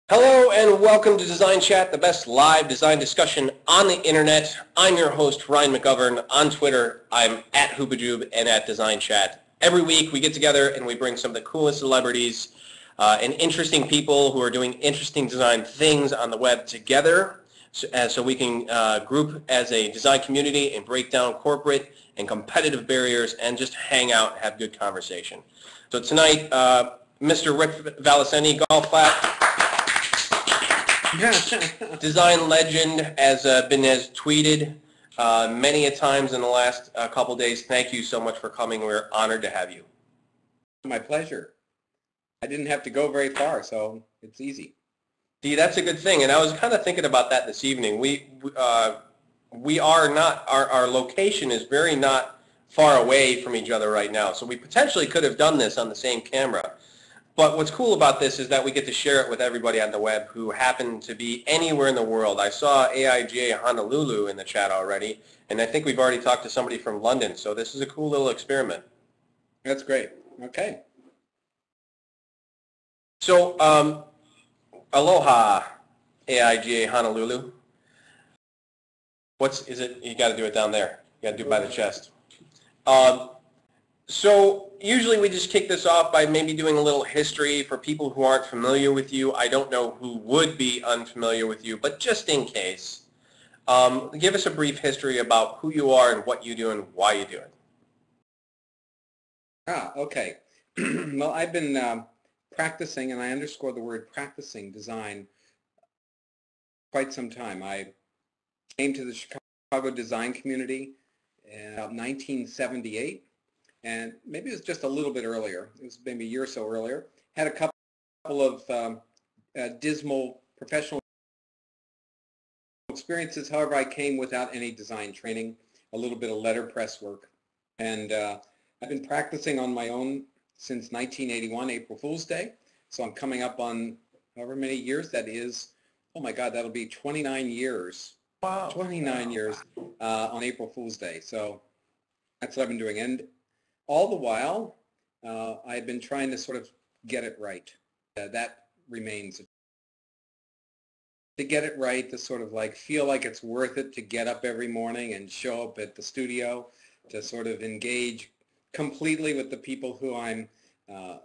Hello and welcome to Design Chat, the best live design discussion on the internet. I'm your host, Ryan McGovern. On Twitter, I'm at Hoobajoob and at Design Chat. Every week we get together and we bring some of the coolest celebrities and interesting people who are doing interesting design things on the web together so we can group as a design community and break down corporate and competitive barriers and just hang out and have good conversation. So tonight, Mr. Rick Valicenti, golf clap. Design legend has tweeted many a times in the last couple days. Thank you so much for coming. We're honored to have you. My pleasure. I didn't have to go very far, so it's easy. See, that's a good thing. And I was kind of thinking about that this evening. We are not, our location is very not far away from each other right now. So we potentially could have done this on the same camera. But what's cool about this is that we get to share it with everybody on the web who happen to be anywhere in the world. I saw AIGA Honolulu in the chat already, and I think we've already talked to somebody from London, so this is a cool little experiment. That's great. Okay. So, aloha, AIGA Honolulu. Is it? You got to do it down there. You got to do it by the chest. So usually we just kick this off by maybe doing a little history for people who aren't familiar with you. I don't know who would be unfamiliar with you, but just in case, give us a brief history about who you are and what you do and why you do it. Okay. Well, I've been practicing, and I underscore the word practicing design quite some time. I came to the Chicago design community in about 1978. And maybe it was just a little bit earlier. It was maybe a year or so earlier. Had a couple of dismal professional experiences. However, I came without any design training, a little bit of letterpress work. And I've been practicing on my own since 1981, April Fool's Day. So I'm coming up on however many years that is. Oh my God, that'll be 29 years. Wow. 29 years on April Fool's Day. So that's what I've been doing. And all the while, I've been trying to sort of get it right. That remains. To get it right, to sort of like feel like it's worth it to get up every morning and show up at the studio, to sort of engage completely with the people who I'm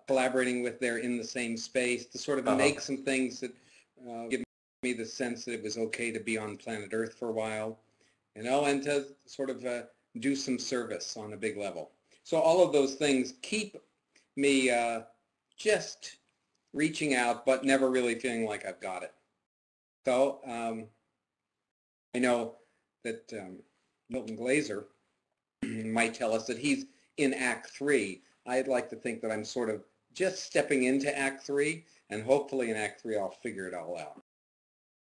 collaborating with there in the same space, to sort of make some things that give me the sense that it was okay to be on planet Earth for a while, you know, and to sort of do some service on a big level. So all of those things keep me just reaching out, but never really feeling like I've got it. So I know that Milton Glaser might tell us that he's in Act 3. I'd like to think that I'm sort of just stepping into Act 3, and hopefully in Act 3 I'll figure it all out.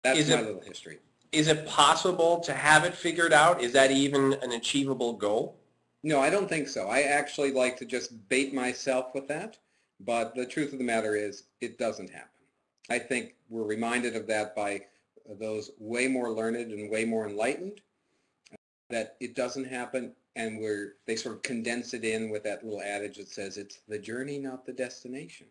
That's my little history. Is it possible to have it figured out? Is that even an achievable goal? No, I don't think so. I actually like to just bait myself with that, but the truth of the matter is it doesn't happen. I think we're reminded of that by those way more learned and way more enlightened, that it doesn't happen, and they sort of condense it in with that little adage that says it's the journey, not the destination.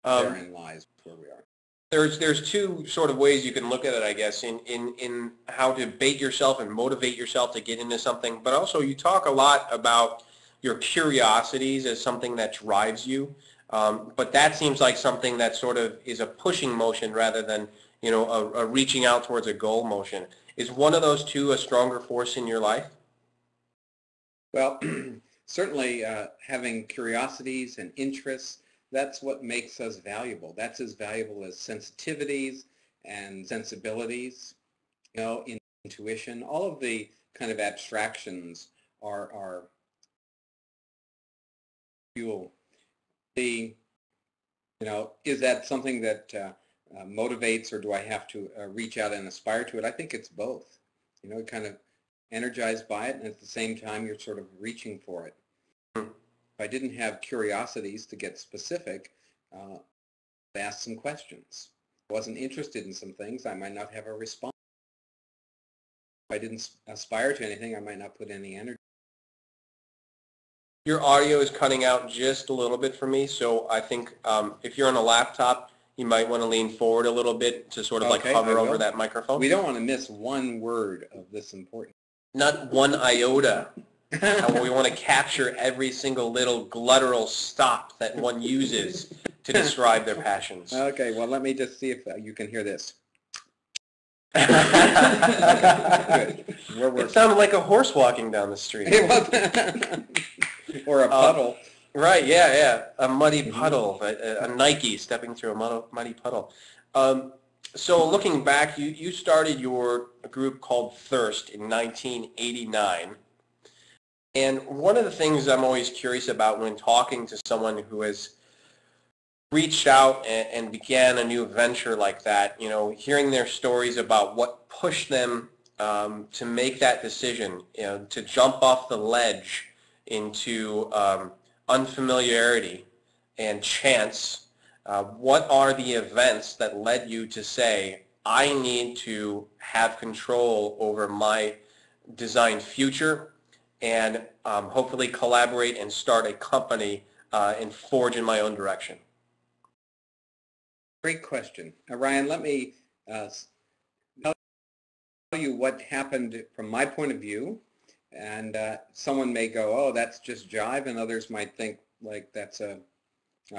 Therein lies where we are. There's two sort of ways you can look at it, I guess, in how to bait yourself and motivate yourself to get into something. But also you talk a lot about your curiosities as something that drives you. But that seems like something that sort of is a pushing motion rather than, you know, a reaching out towards a goal motion. Is one of those two a stronger force in your life? Well, certainly having curiosities and interests, that's what makes us valuable. That's as valuable as sensitivities and sensibilities, you know, intuition. All of the kind of abstractions are fuel. You know, is that something that motivates, or do I have to reach out and aspire to it? I think it's both. You know, kind of energized by it, and at the same time you're sort of reaching for it. If I didn't have curiosities to get specific, I'd ask some questions. If I wasn't interested in some things, I might not have a response. If I didn't aspire to anything, I might not put any energy. Your audio is cutting out just a little bit for me, so I think if you're on a laptop, You might want to lean forward a little bit to sort of like Okay, hover I over will. that microphone. We don't want to miss one word of this important. Not one iota. And we want to capture every single little gluttural stop that one uses to describe their passions. Okay, well, let me just see if you can hear this. Okay, good. We're working. It sounded like a horse walking down the street. Or a puddle. Right, yeah. A muddy puddle, a Nike stepping through a muddy puddle. So looking back, you started your group called Thrist in 1989. And one of the things I'm always curious about when talking to someone who has reached out and began a new venture like that, hearing their stories about what pushed them to make that decision, to jump off the ledge into unfamiliarity and chance. What are the events that led you to say, I need to have control over my design future and hopefully collaborate and start a company and forge in my own direction? Great question. Ryan, let me tell you what happened from my point of view. And someone may go, oh, that's just jive, and others might think like that's a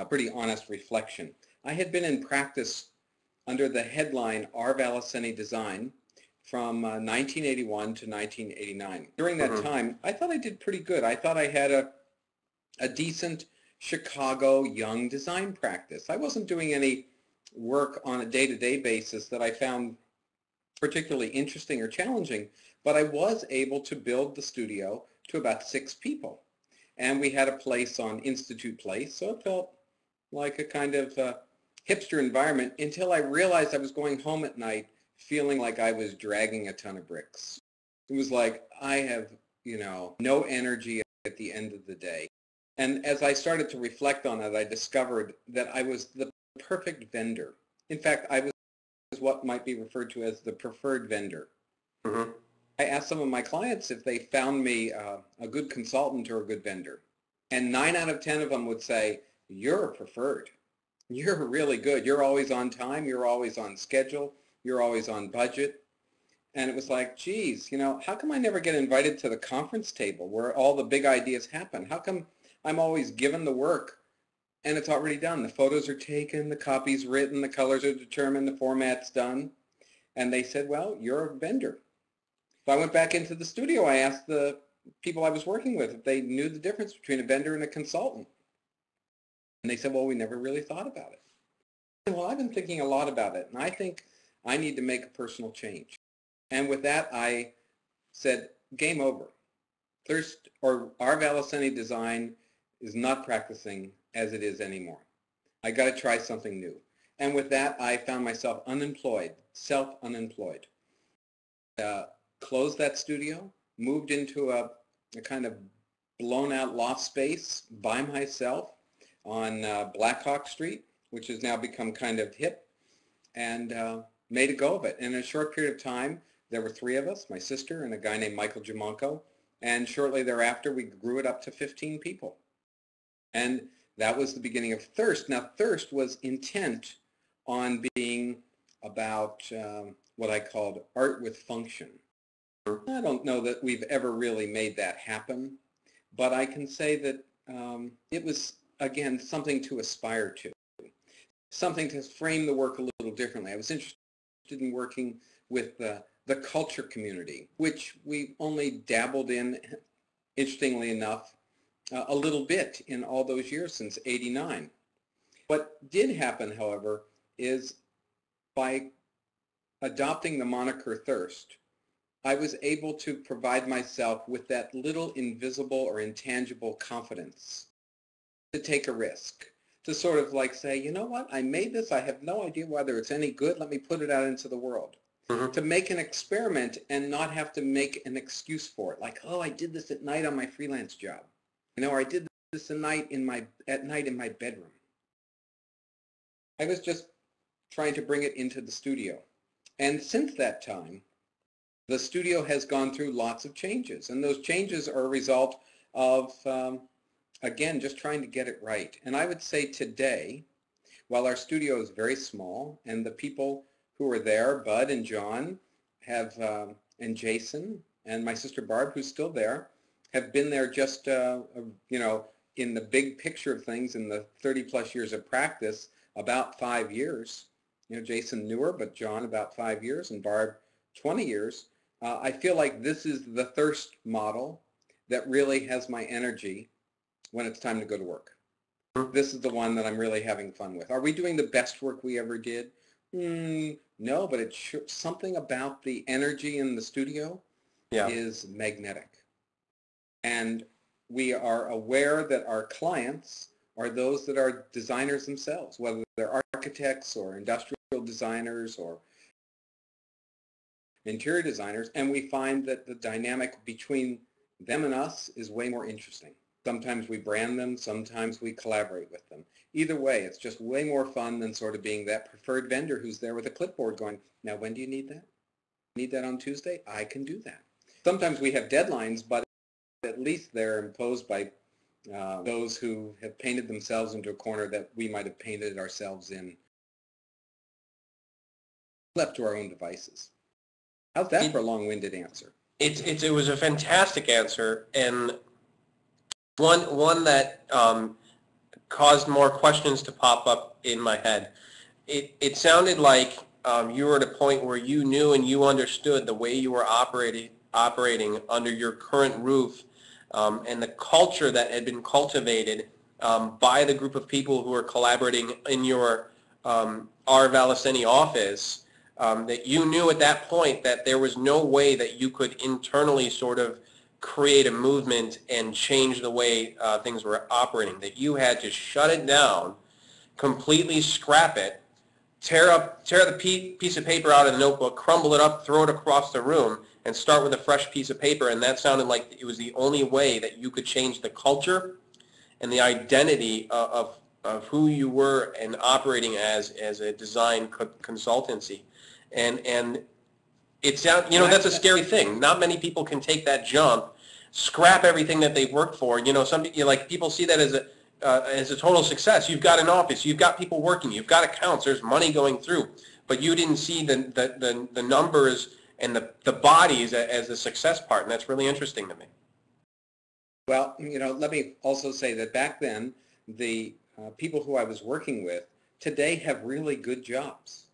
pretty honest reflection. I had been in practice under the headline R. Valicenti Design from 1981 to 1989. During that time, I thought I did pretty good. I thought I had a decent Chicago young design practice. I wasn't doing any work on a day-to-day basis that I found particularly interesting or challenging, but I was able to build the studio to about 6 people. And we had a place on Institute Place, so it felt like a kind of hipster environment until I realized I was going home at night feeling like I was dragging a ton of bricks. It was like I have, no energy at the end of the day. And as I started to reflect on it, I discovered that I was the perfect vendor. In fact, I was what might be referred to as the preferred vendor. Mm-hmm. I asked some of my clients if they found me a good consultant or a good vendor. And 9 out of 10 of them would say, you're a preferred. You're really good. You're always on time. You're always on schedule. You're always on budget. And it was like, geez, how come I never get invited to the conference table where all the big ideas happen? How come I'm always given the work and it's already done? The photos are taken, the copy's written, the colors are determined, the format's done. And they said, well, you're a vendor. So I went back into the studio. I asked the people I was working with if they knew the difference between a vendor and a consultant. And they said, well, we never really thought about it. And, well, I've been thinking a lot about it, and I think I need to make a personal change. And with that, I said, game over. Thrist or R. Valicenti Design is not practicing as it is anymore. I got to try something new. And with that, I found myself unemployed, self-unemployed. Closed that studio, moved into a kind of blown-out loft space by myself on Blackhawk Street, which has now become kind of hip, and made a go of it. And in a short period of time, there were 3 of us, my sister and a guy named Michael Jamonko, and shortly thereafter, we grew it up to 15 people. And that was the beginning of Thrist. Now, Thrist was intent on being about what I called art with function. I don't know that we've ever really made that happen, but I can say that it was, again, something to aspire to, something to frame the work a little differently. I was interested in working with the culture community, which we only dabbled in, interestingly enough, a little bit in all those years since '89. What did happen, however, is by adopting the moniker Thrist, I was able to provide myself with that little invisible or intangible confidence to take a risk, to sort of like say, you know what, I made this, I have no idea whether it's any good, let me put it out into the world. Mm-hmm. To make an experiment and not have to make an excuse for it, like, oh, I did this at night on my freelance job. Or I did this at night in my bedroom. I was just trying to bring it into the studio. And since that time, the studio has gone through lots of changes, and those changes are a result of, again, just trying to get it right. And I would say today, while our studio is very small, and the people who are there, Bud and John, have and Jason and my sister Barb, who's still there, have been there just in the big picture of things, in the 30 plus years of practice, about 5 years. Jason newer, but John about 5 years, and Barb 20 years. I feel like this is the Thrist model that really has my energy when it's time to go to work. This is the one that I'm really having fun with. Are we doing the best work we ever did? No, but it's something about the energy in the studio is magnetic. And we are aware that our clients are those that are designers themselves, whether they're architects or industrial designers or interior designers, and we find that the dynamic between them and us is way more interesting. Sometimes we brand them, sometimes we collaborate with them. Either way, it's just way more fun than sort of being that preferred vendor who's there with a clipboard going, now when do you need that? Need that on Tuesday? I can do that. Sometimes we have deadlines, but at least they're imposed by those who have painted themselves into a corner that we might have painted ourselves in, left to our own devices. How's that for a long-winded answer? It was a fantastic answer, and one that caused more questions to pop up in my head. It sounded like you were at a point where you knew and you understood the way you were operating under your current roof, and the culture that had been cultivated by the group of people who were collaborating in your our Valicenti office, that you knew at that point that there was no way that you could internally sort of create a movement and change the way things were operating, that you had to shut it down, completely scrap it, tear the piece of paper out of the notebook, crumble it up, throw it across the room, and start with a fresh piece of paper. And that sounded like it was the only way that you could change the culture and the identity of who you were and operating as a design consultancy. And it sounds, that's a scary thing. Not many people can take that jump, scrap everything that they've worked for. People see that as a total success. You've got an office, you've got people working, you've got accounts, there's money going through, but you didn't see the numbers and the bodies as the success part, and that's really interesting to me. Well, let me also say that back then, the people who I was working with today have really good jobs.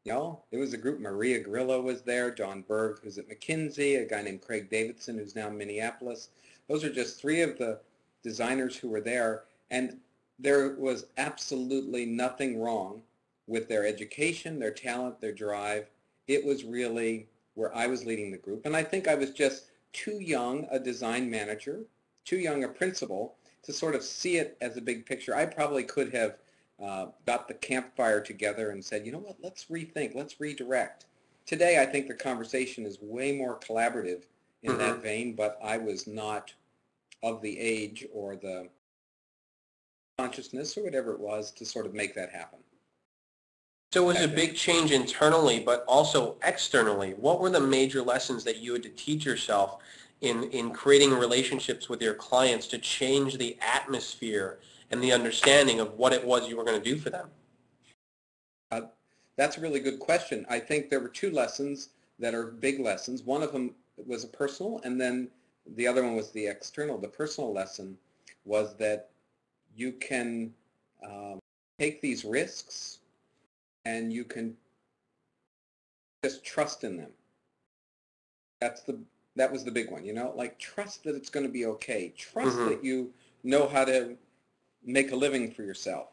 It was a group. Maria Grillo was there, John Berg, who's at McKinsey, a guy named Craig Davidson, who's now in Minneapolis. Those are just three of the designers who were there, and there was absolutely nothing wrong with their education, their talent, their drive. It was really where I was leading the group, and I think I was just too young a design manager, too young a principal to sort of see it as a big picture. I probably could have got the campfire together and said, you know what, let's rethink, let's redirect. Today, I think the conversation is way more collaborative in that vein, but I was not of the age or the consciousness or whatever it was to sort of make that happen. So it was a big change internally, but also externally. What were the major lessons that you had to teach yourself in creating relationships with your clients to change the atmosphere and the understanding of what it was you were going to do for them? That's a really good question. I think there were two lessons that are big lessons. One of them was a personal, and then the other one was the external. The personal lesson was that you can take these risks and you can just trust in them. That was the big one, like trust that it's going to be okay. Trust that you know how to make a living for yourself.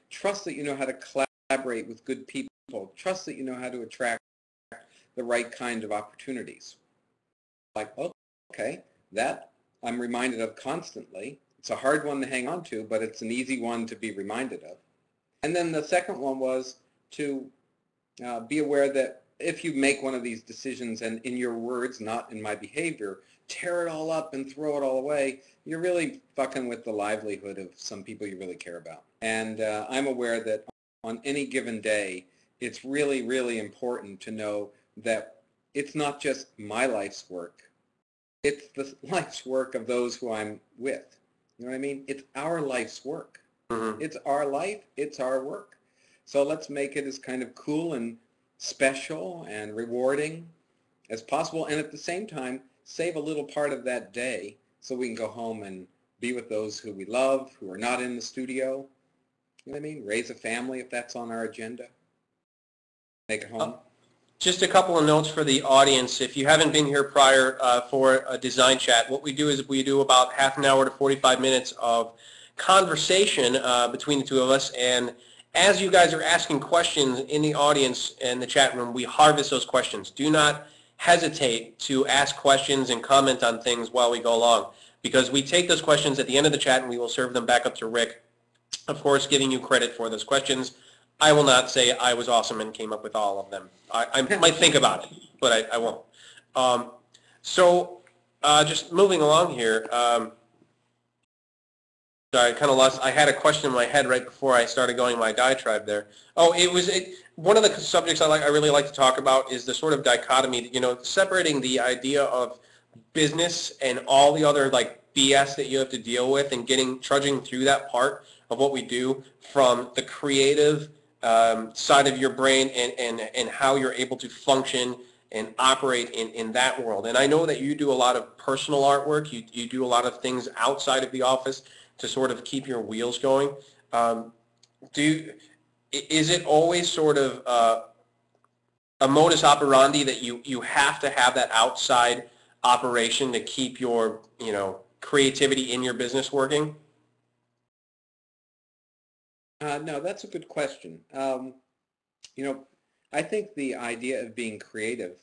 Trust that you know how to collaborate with good people. Trust that you know how to attract the right kind of opportunities. Like, okay, that I'm reminded of constantly. It's a hard one to hang on to, but it's an easy one to be reminded of. And then the second one was to be aware that if you make one of these decisions and in your words, not in my behavior, tear it all up and throw it all away, you're really fucking with the livelihood of some people you really care about. And I'm aware that on any given day, it's really, really important to know that it's not just my life's work. It's the life's work of those who I'm with. You know what I mean? It's our life's work. It's our life. It's our work. So let's make it as kind of cool and special and rewarding as possible, and at the same time, save a little part of that day so we can go home and be with those who we love, who are not in the studio. You know what I mean? Raise a family if that's on our agenda. Make it home. Just a couple of notes for the audience. If you haven't been here prior for a design chat, what we do is we do about half an hour to 45 minutes of conversation between the two of us, and as you guys are asking questions in the audience and the chat room, we harvest those questions. Do not hesitate to ask questions and comment on things while we go along, because we take those questions at the end of the chat and we will serve them back up to Rick, of course giving you credit for those questions. I will not say I was awesome and came up with all of them. I might think about it, but I won't. Just moving along here, I kind of lost. I had a question in my head right before I started going my diatribe there. Oh, one of the subjects I really like to talk about is the sort of dichotomy, separating the idea of business and all the other like BS that you have to deal with, and trudging through that part of what we do from the creative side of your brain, and how you're able to function and operate in that world. And I know that you do a lot of personal artwork. You do a lot of things outside of the office to sort of keep your wheels going. Is it always sort of a modus operandi that you have to have that outside operation to keep your creativity in your business working? No, that's a good question. I think the idea of being creative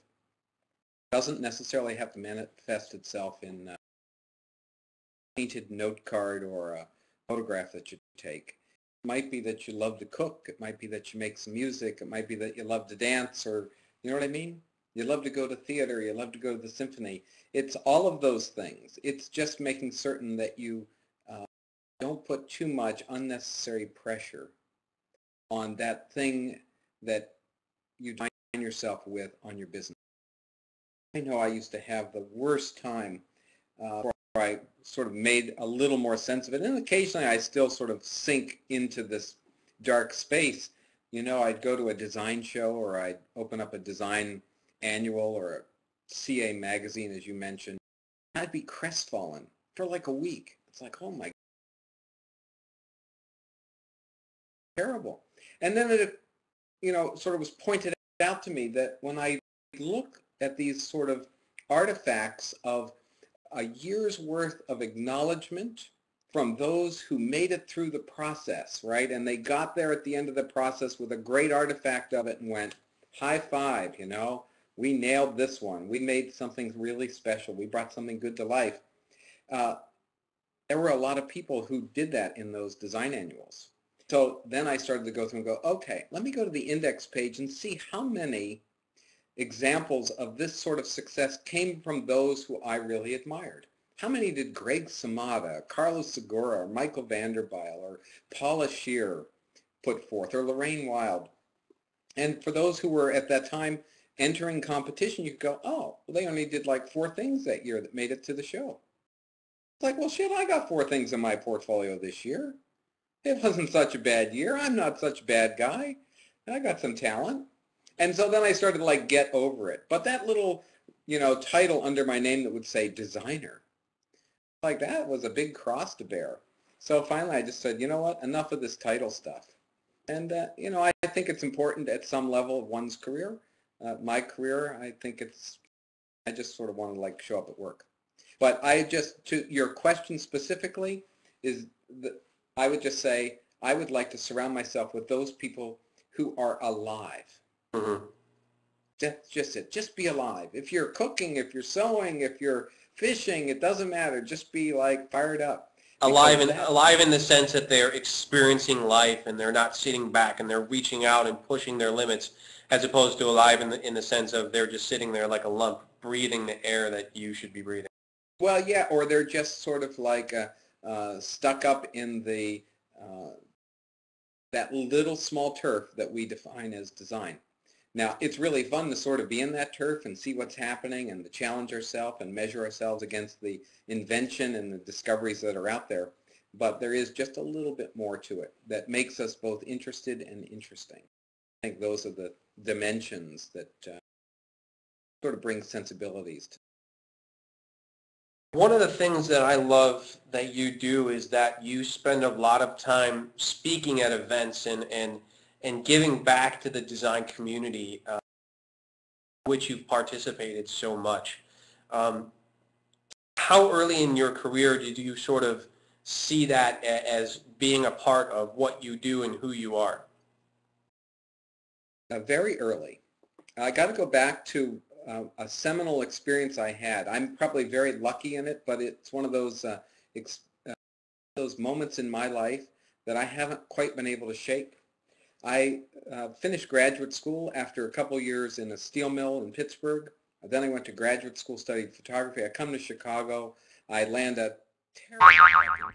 doesn't necessarily have to manifest itself in a painted note card or a photograph that you take. It might be that you love to cook. It might be that you make some music. It might be that you love to dance, or you know what I mean? You love to go to theater. You love to go to the symphony. It's all of those things. It's just making certain that you don't put too much unnecessary pressure on that thing that you find yourself with on your business. I know I used to have the worst time where I sort of made a little more sense of it, and occasionally I still sort of sink into this dark space. I'd go to a design show, or I'd open up a design annual or a CA magazine, as you mentioned. I'd be crestfallen for like a week. It's like, oh my, terrible. And then it, sort of was pointed out to me that when I look at these sort of artifacts of a year's worth of acknowledgement from those who made it through the process, right? And they got there at the end of the process with a great artifact of it and went, high five, we nailed this one. We made something really special. We brought something good to life. There were a lot of people who did that in those design annuals. So then I started to go through and go, okay, let me go to the index page and see how many examples of this sort of success came from those who I really admired. How many did Greg Samada, Carlos Segura, or Michael Vanderbyle, or Paula Scheer put forth, or Lorraine Wild? And for those who were at that time entering competition, you could go, oh, well, they only did like 4 things that year that made it to the show. It's like, well, shit, I got 4 things in my portfolio this year. It wasn't such a bad year. I'm not such a bad guy. I got some talent. And so then I started to like get over it. But that little, title under my name that would say designer, like that was a big cross to bear. So finally I just said, you know what, enough of this title stuff. And, I think it's important at some level of one's career. My career, I just sort of want to like show up at work. But to your question specifically, I would just say I would like to surround myself with those people who are alive. Mm-hmm. That's just it. Just be alive. If you're cooking, if you're sewing, if you're fishing, it doesn't matter. Just be like fired up. Alive in the sense that they're experiencing life and they're not sitting back and they're reaching out and pushing their limits, as opposed to alive in the sense of they're just sitting there like a lump, breathing the air that you should be breathing. Well, yeah, or they're just sort of like stuck up in that little small turf that we define as design. Now, it's really fun to sort of be in that turf and see what's happening and to challenge ourselves and measure ourselves against the invention and the discoveries that are out there. but there is just a little bit more to it that makes us both interested and interesting. I think those are the dimensions that sort of bring sensibilities to. One of the things that I love that you do is that you spend a lot of time speaking at events and giving back to the design community, which you've participated so much. How early in your career did you sort of see that as being a part of what you do and who you are? Very early. I got to go back to a seminal experience I had. I'm probably very lucky in it, but it's one of those moments in my life that I haven't quite been able to shake. I finished graduate school after a couple years in a steel mill in Pittsburgh. Then I went to graduate school, studied photography. I come to Chicago. I land a terrible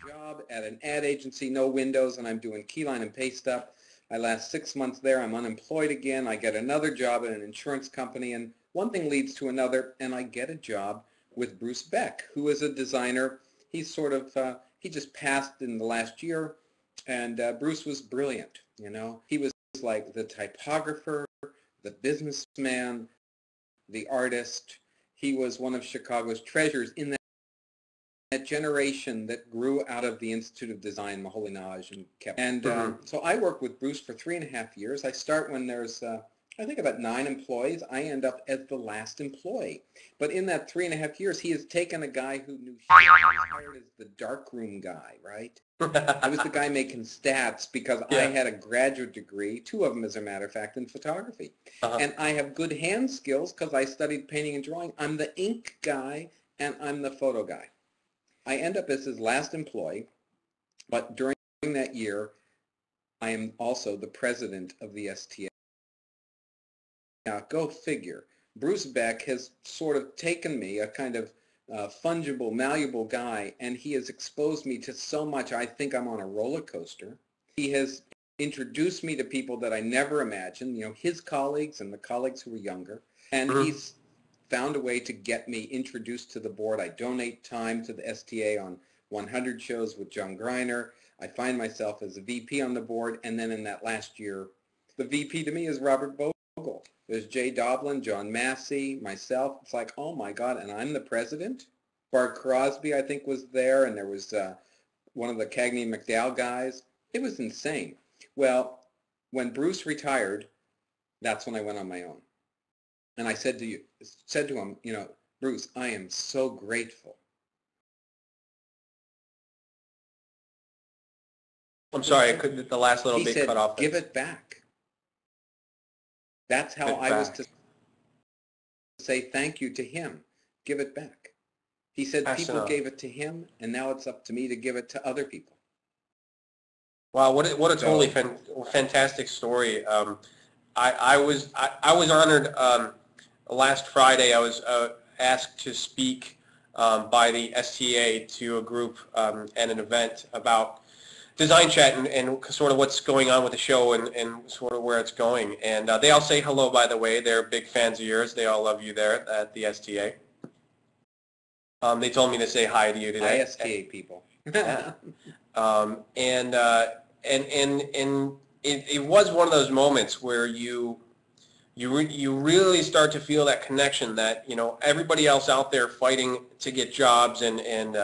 job at an ad agency, no windows, and I'm doing keyline and paste up. I last 6 months there. I'm unemployed again. I get another job at an insurance company, and one thing leads to another, and I get a job with Bruce Beck, who is a designer. He's sort of, he just passed in the last year, and Bruce was brilliant, you know. He was like the typographer, the businessman, the artist. He was one of Chicago's treasures in that generation that grew out of the Institute of Design, Moholy-Nagy, and kept. And so I worked with Bruce for 3.5 years. I start when there's, I think, about 9 employees. I end up as the last employee. But in that 3.5 years, he has taken a guy who knew shit. He was hired as the darkroom guy, right? I was the guy making stats because I had a graduate degree, 2 of them as a matter of fact, in photography. And I have good hand skills because I studied painting and drawing. I'm the ink guy and I'm the photo guy. I end up as his last employee, but during that year, I am also the president of the STA. Now, go figure. Bruce Beck has sort of taken me, a kind of fungible, malleable guy, and he has exposed me to so much. I think I'm on a roller coaster. He has introduced me to people that I never imagined, you know, his colleagues and the colleagues who were younger, and he's found a way to get me introduced to the board. I donate time to the STA on 100 shows with John Greiner. I find myself as a VP on the board, and then in that last year, the VP to me is Robert Bogle. There's Jay Doblin, John Massey, myself. It's like, oh my God, and I'm the president? Bart Crosby, I think, was there, and there was one of the Cagney McDowell guys. It was insane. Well, when Bruce retired, that's when I went on my own. And I said to him, you know, Bruce, I am so grateful. I'm sorry, the last little bit cut off. He said, give it back. That's how I was to say thank you to him. Give it back. He said people gave it to him, and now it's up to me to give it to other people. Wow, what a totally fantastic story. I was honored last Friday. I was asked to speak by the STA to a group at an event about DesignChat and sort of what's going on with the show and sort of where it's going. And they all say hello, by the way. They're big fans of yours. They all love you there at the STA. They told me to say hi to you today. Hi, STA people. And it was one of those moments where you really start to feel that connection that, you know, everybody else out there fighting to get jobs and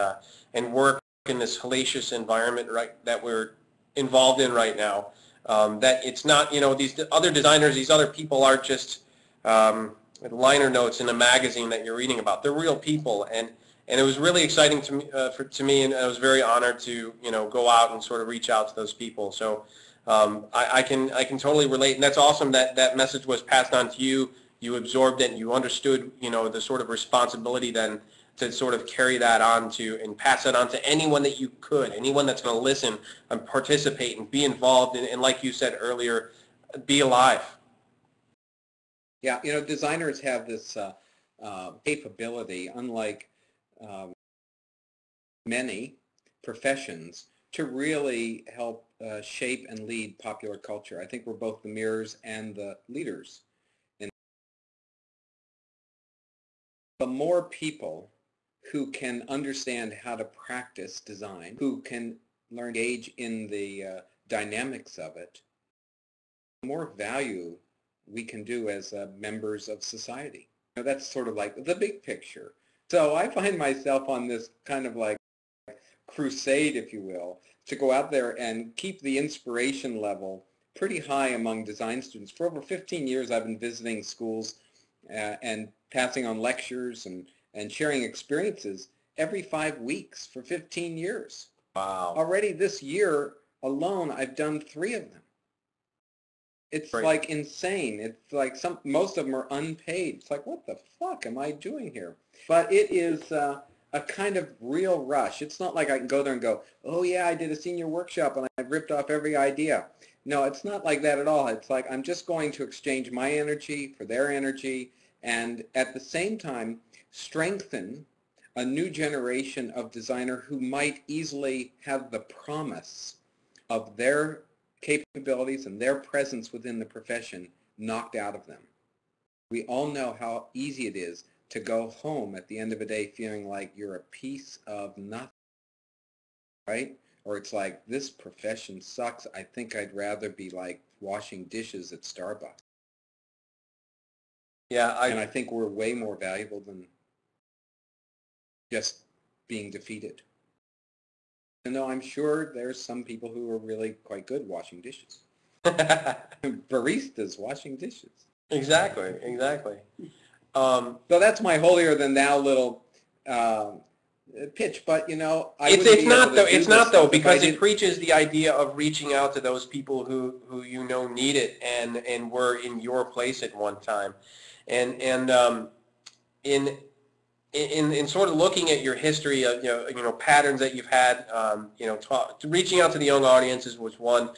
work in this hellacious environment that we're involved in right now, that it's not, you know, these other designers, these other people aren't just liner notes in a magazine that you're reading about. They're real people, and it was really exciting to me, to me, and I was very honored to, you know, go out and sort of reach out to those people. So I can totally relate, and that's awesome that that message was passed on to you. You absorbed it, and you understood, you know, the sort of responsibility then to sort of carry that on to and pass it on to anyone that you could, anyone that's going to listen and participate and be involved, and like you said earlier, be alive. Yeah, you know, designers have this capability, unlike many professions, to really help shape and lead popular culture. I think we're both the mirrors and the leaders. And the more people who can understand how to practice design, who can learn to engage in the dynamics of it, the more value we can do as members of society. That's sort of like the big picture. So I find myself on this kind of like crusade, if you will, to go out there and keep the inspiration level pretty high among design students. For over 15 years, I've been visiting schools and passing on lectures and sharing experiences every 5 weeks for 15 years. Wow. Already this year alone, I've done 3 of them. It's Right. like insane. It's like most of them are unpaid. It's like, what the fuck am I doing here? But it is a kind of real rush. It's not like I can go there and go, oh yeah, I did a senior workshop and I ripped off every idea. No, it's not like that at all. It's like I'm just going to exchange my energy for their energy and at the same time strengthen a new generation of designer who might easily have the promise of their capabilities and their presence within the profession knocked out of them. We all know how easy it is to go home at the end of a day feeling like you're a piece of nothing, right? Or it's like, this profession sucks. I think I'd rather be like washing dishes at Starbucks. Yeah, and I think we're way more valuable than just being defeated. And though I'm sure there's some people who are really quite good washing dishes. Baristas washing dishes. Exactly. So that's my holier than thou little pitch, but it's not though because it preaches the idea of reaching out to those people who need it and were in your place at one time, and in sort of looking at your history of patterns that you've had, reaching out to the young audiences was one.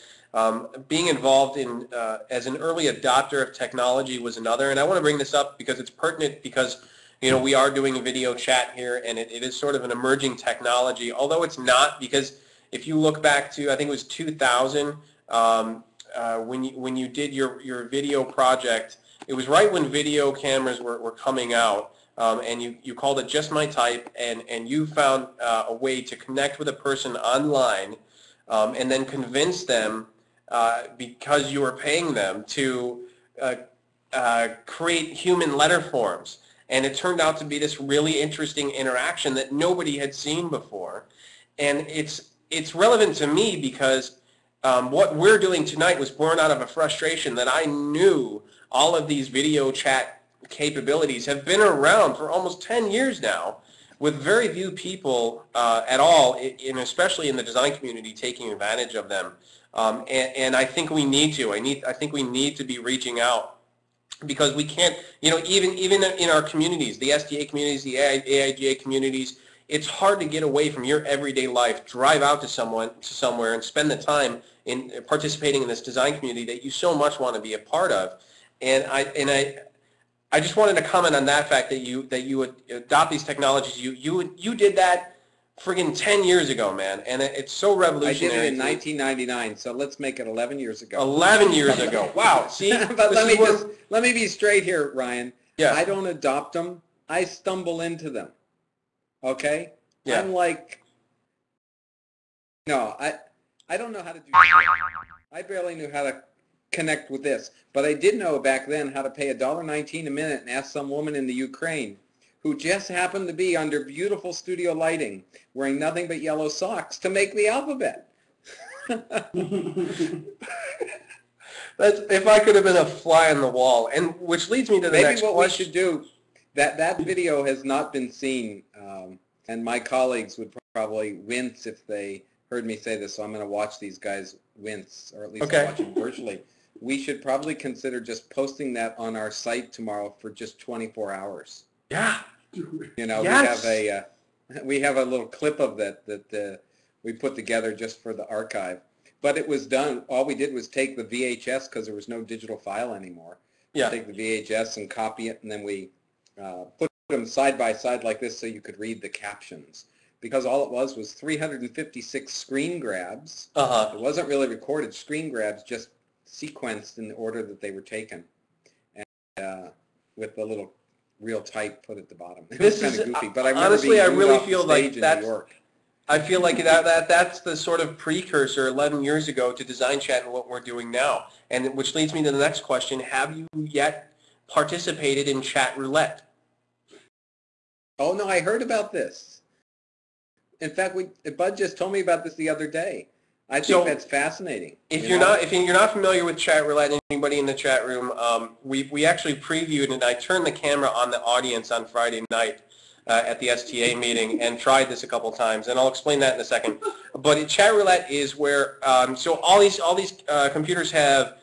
Being involved in as an early adopter of technology was another, and I want to bring this up because it's pertinent because we are doing a video chat here, and it is sort of an emerging technology, although it's not, because if you look back to, I think it was 2000, when you did your video project, it was right when video cameras were coming out, and you called it Just My Type, and you found a way to connect with a person online, and then convince them, because you were paying them, to create human letter forms. And it turned out to be this really interesting interaction that nobody had seen before. And it's relevant to me because what we're doing tonight was born out of a frustration that I knew all of these video chat capabilities have been around for almost 10 years now, with very few people at all, and especially in the design community, taking advantage of them. And I think we need to. I think we need to be reaching out. Because we can't, even in our communities, the SDA communities, the AIGA communities, it's hard to get away from your everyday life, drive out to somewhere, and spend the time in participating in this design community that you so much want to be a part of. And I just wanted to comment on that fact that you would adopt these technologies. You did that friggin' 10 years ago, man, and it's so revolutionary. I did it in 1999, so let's make it 11 years ago. 11 years ago. Wow. See, but let me be straight here, Ryan. Yeah. I don't adopt them. I stumble into them. Okay? Yeah. I'm like, no, I don't know how to do that. I barely knew how to connect with this, but I did know back then how to pay $1.19 a minute and ask some woman in the Ukraine who just happened to be under beautiful studio lighting, wearing nothing but yellow socks, to make the alphabet. That's, if I could have been a fly on the wall, and which leads me to the next question. Maybe what we should do, that video has not been seen, and my colleagues would probably wince if they heard me say this, so I'm going to watch these guys wince, or at least I'll watch them virtually. We should probably consider just posting that on our site tomorrow for just 24 hours. Yeah. Yes. We have a little clip of that we put together just for the archive. But it was done, all we did was take the VHS, because there was no digital file anymore. Yeah. Take the VHS and copy it, and then we put them side by side like this so you could read the captions. Because all it was 356 screen grabs. Uh-huh. It wasn't really recorded screen grabs, just sequenced in the order that they were taken. And with the little real type put at the bottom. It was kind of goofy, but I remember honestly, I really feel like that's I feel like that's the sort of precursor 11 years ago to DesignChat and what we're doing now. And which leads me to the next question. Have you yet participated in chat roulette? Oh, no, I heard about this. In fact, Bud just told me about this the other day. I think that's fascinating. If you're not familiar with chat roulette, anybody in the chat room, we actually previewed, and I turned the camera on the audience on Friday night at the STA meeting and tried this a couple times, and I'll explain that in a second. But chat roulette is where so all these computers have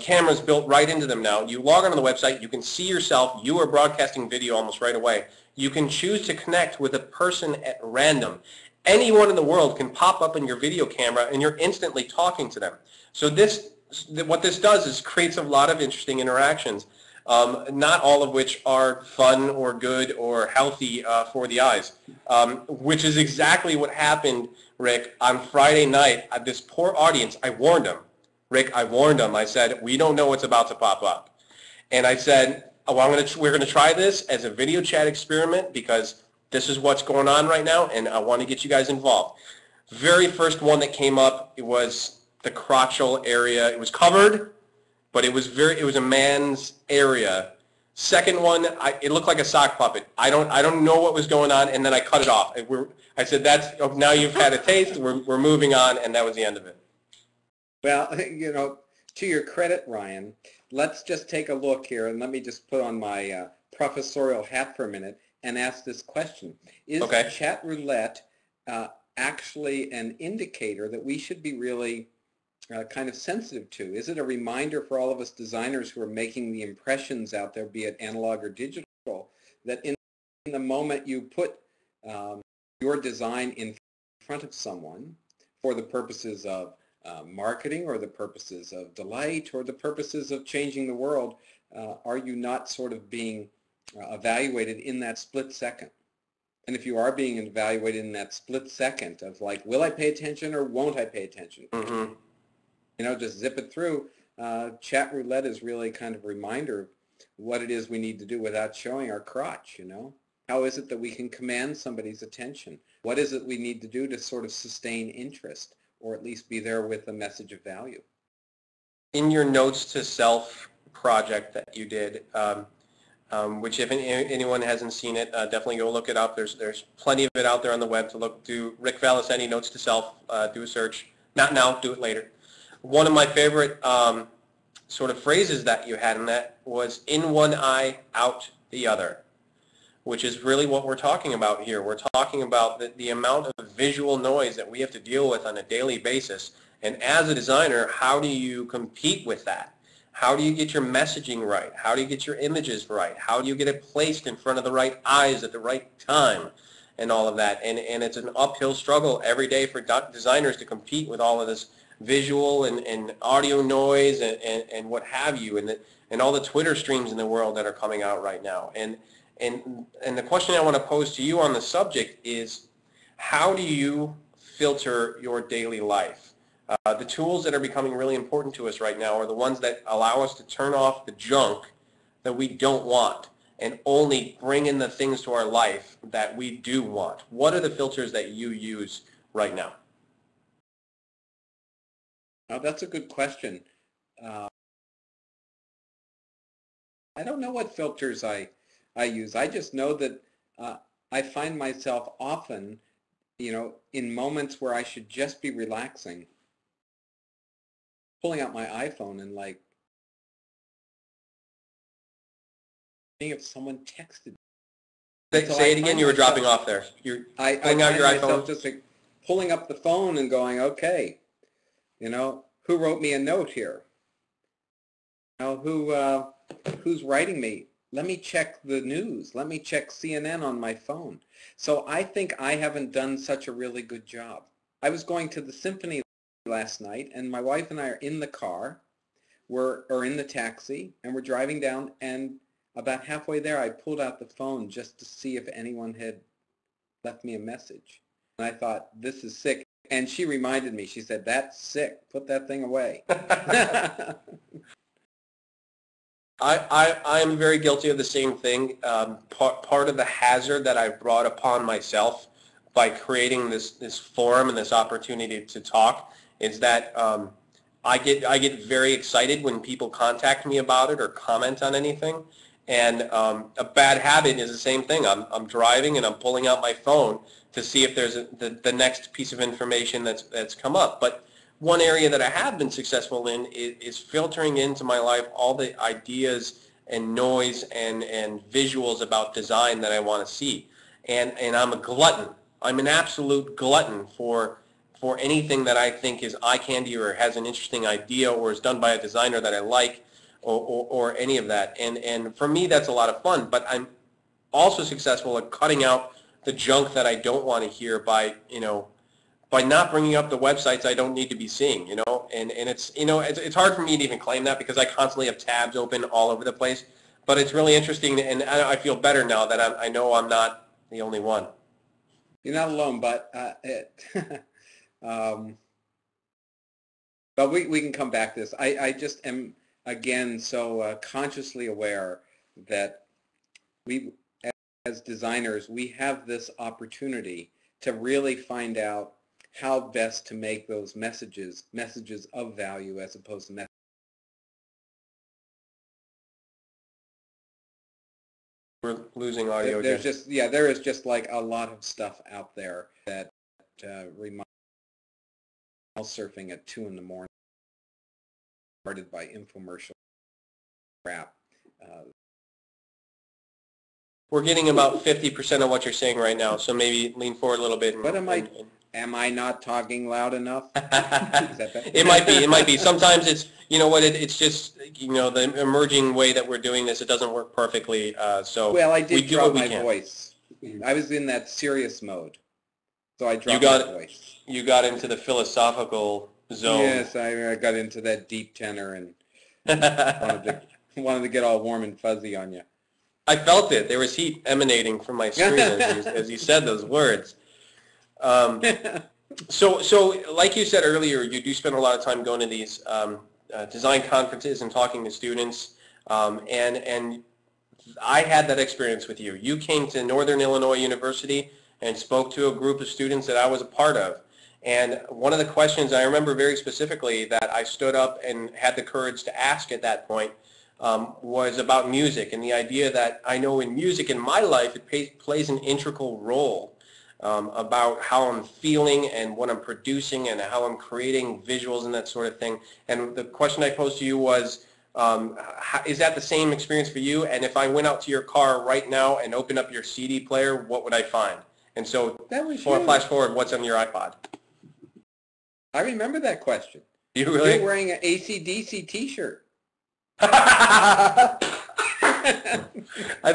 cameras built right into them now. You log onto the website, you can see yourself. You are broadcasting video almost right away. You can choose to connect with a person at random. Anyone in the world can pop up in your video camera and you're instantly talking to them. So what this does is creates a lot of interesting interactions, not all of which are fun or good or healthy for the eyes, which is exactly what happened, Rick, on Friday night. This poor audience, I warned them. Rick, I warned them. I said, we don't know what's about to pop up. And I said, oh, we're going to try this as a video chat experiment because this is what's going on right now, and I want to get you guys involved. Very first one that came up, it was the crotchal area. It was covered, but it was a man's area. Second one, it looked like a sock puppet. I don't know what was going on, and then I cut it off. I said, now you've had a taste. We're moving on, and that was the end of it. Well, to your credit, Ryan, let's just take a look here, and let me just put on my professorial hat for a minute and ask this question. Is chat roulette actually an indicator that we should be really kind of sensitive to? Is it a reminder for all of us designers who are making the impressions out there, be it analog or digital, that in the moment you put your design in front of someone for the purposes of marketing or the purposes of delight or the purposes of changing the world, are you not sort of being evaluated in that split second? And if you are being evaluated in that split second of like, will I pay attention or won't I pay attention? Mm-hmm. Just zip it through. Chat roulette is really kind of a reminder of what it is we need to do without showing our crotch, How is it that we can command somebody's attention? What is it we need to do to sort of sustain interest or at least be there with a message of value? In your notes to self project that you did, which if anyone hasn't seen it, definitely go look it up. There's plenty of it out there on the web to look. Do Rick Valicenti, Notes to Self, do a search. Not now, do it later. One of my favorite sort of phrases that you had in that was in one eye, out the other, which is really what we're talking about here. We're talking about the amount of visual noise that we have to deal with on a daily basis. And as a designer, how do you compete with that? How do you get your messaging right? How do you get your images right? How do you get it placed in front of the right eyes at the right time and all of that? And it's an uphill struggle every day for designers to compete with all of this visual and audio noise and what have you, and all the Twitter streams in the world that are coming out right now. And the question I want to pose to you on the subject is, how do you filter your daily life? The tools that are becoming really important to us right now are the ones that allow us to turn off the junk that we don't want and only bring in the things to our life that we do want. What are the filters that you use right now? Oh, that's a good question. I don't know what filters I use. I just know that I find myself often, in moments where I should just be relaxing, pulling out my iPhone and like, seeing if someone texted me. Say it again. You were dropping off there. You're pulling out your iPhone. Just like pulling up the phone and going, okay, who wrote me a note here? Who's writing me? Let me check the news. Let me check CNN on my phone. So I think I haven't done such a really good job. I was going to the symphony last night, and my wife and I are in the car, or in the taxi, and we're driving down, and about halfway there I pulled out the phone just to see if anyone had left me a message. And I thought, this is sick. And she reminded me, she said, that's sick. Put that thing away. I am very guilty of the same thing. Part of the hazard that I brought upon myself by creating this forum and this opportunity to talk is that I get very excited when people contact me about it or comment on anything. And a bad habit is the same thing. I'm driving and I'm pulling out my phone to see if there's the next piece of information that's come up. But one area that I have been successful in is filtering into my life all the ideas and noise and visuals about design that I want to see. And I'm a glutton. I'm an absolute glutton for anything that I think is eye candy or has an interesting idea or is done by a designer that I like or any of that. And for me, that's a lot of fun. But I'm also successful at cutting out the junk that I don't want to hear by not bringing up the websites I don't need to be seeing, and it's hard for me to even claim that because I constantly have tabs open all over the place, but it's really interesting, and I feel better now that I know I'm not the only one. You're not alone, but but we can come back to this. I just am, again, so consciously aware that we, as designers, we have this opportunity to really find out how best to make those messages of value as opposed to messages. We're losing audio. There is just like a lot of stuff out there that reminds me of surfing at 2 in the morning, started by infomercial crap. We're getting about 50% of what you're saying right now, so maybe lean forward a little bit. Am I not talking loud enough? Is that better? It might be. Sometimes it's, it's just, the emerging way that we're doing this, it doesn't work perfectly. Well, I did drop my voice. I was in that serious mode, so I dropped my voice. You got into the philosophical zone. Yes, I got into that deep tenor and wanted to get all warm and fuzzy on you. I felt it. There was heat emanating from my screen as you said those words. So like you said earlier, you do spend a lot of time going to these design conferences and talking to students, and I had that experience with you. You came to Northern Illinois University and spoke to a group of students that I was a part of. And one of the questions I remember very specifically that I stood up and had the courage to ask at that point was about music and the idea that I know in music in my life it plays an integral role about how I'm feeling and what I'm producing and how I'm creating visuals and that sort of thing. And the question I posed to you was, is that the same experience for you? And if I went out to your car right now and opened up your CD player, what would I find? And so flash forward, what's on your iPod? I remember that question. You really? You're wearing an AC/DC t-shirt. I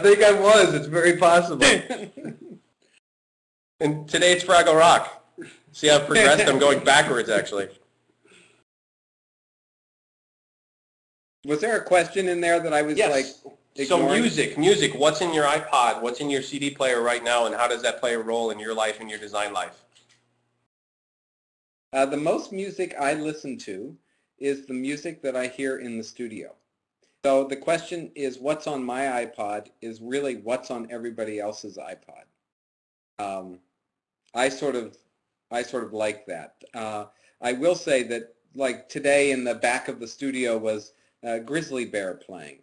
think I was. It's very possible. And today it's Fraggle Rock. See how I've progressed? I'm going backwards, actually. Was there a question in there that I was like ignoring? So music. What's in your iPod? What's in your CD player right now, and how does that play a role in your life and your design life? The most music I listen to is the music that I hear in the studio. So the question is, what's on my iPod is really what's on everybody else's iPod. I sort of like that. I will say that, like today, in the back of the studio was Grizzly Bear playing,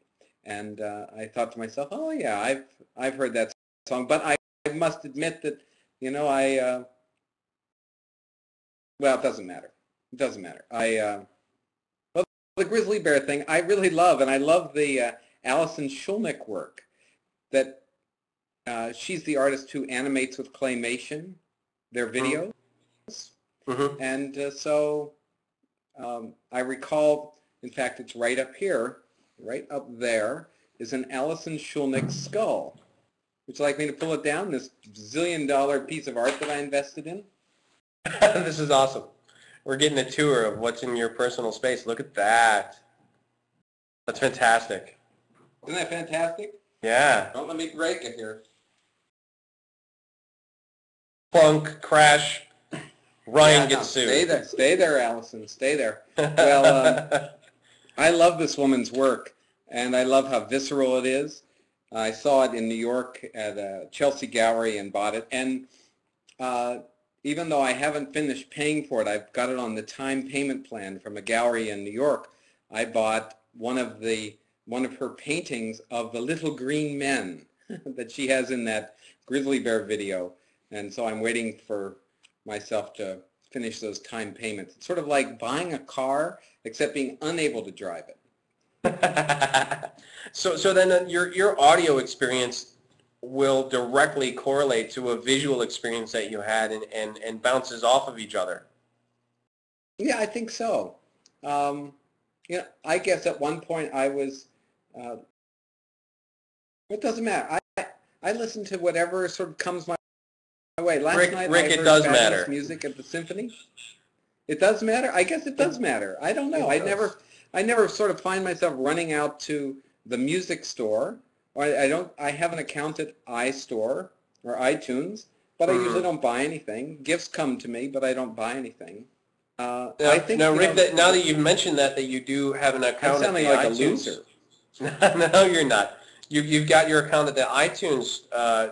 and I thought to myself, oh yeah, I've heard that song, but I must admit that well, it doesn't matter. It doesn't matter. The Grizzly Bear thing I really love, and I love the Alison Schulnick work. That she's the artist who animates with claymation their videos, and so I recall. In fact, it's right up here, right up there, is an Alison Schulnick skull. Would you like me to pull it down? This $1 piece of art that I invested in. This is awesome. We're getting a tour of what's in your personal space. Look at that. That's fantastic. Isn't that fantastic? Yeah. Don't let me break it here. Plunk, crash, Ryan gets sued. Stay there, Allison. Stay there. Well, I love this woman's work, and I love how visceral it is. I saw it in New York at Chelsea Gallery and bought it, and Even though I haven't finished paying for it, I've got it on the time payment plan from a gallery in New York. I bought one of her paintings of the little green men that she has in that grizzly bear video. And so I'm waiting for myself to finish those time payments. It's sort of like buying a car, except being unable to drive it. So then your audio experience will directly correlate to a visual experience that you had and bounces off of each other. Yeah, I think so. I guess at one point I was, it doesn't matter. I listen to whatever sort of comes my way. Last night Rick, I heard it does fabulous matter. music at the symphony. It does matter? I guess it does matter. I don't know. I never sort of find myself running out to the music store. Or I have an account at iStore or iTunes, but I usually don't buy anything. Gifts come to me, but I don't buy anything. I think, Rick, now that you've mentioned that you do have an account I'm sounding at the like iTunes. a loser. No, you're not. You've got your account at the iTunes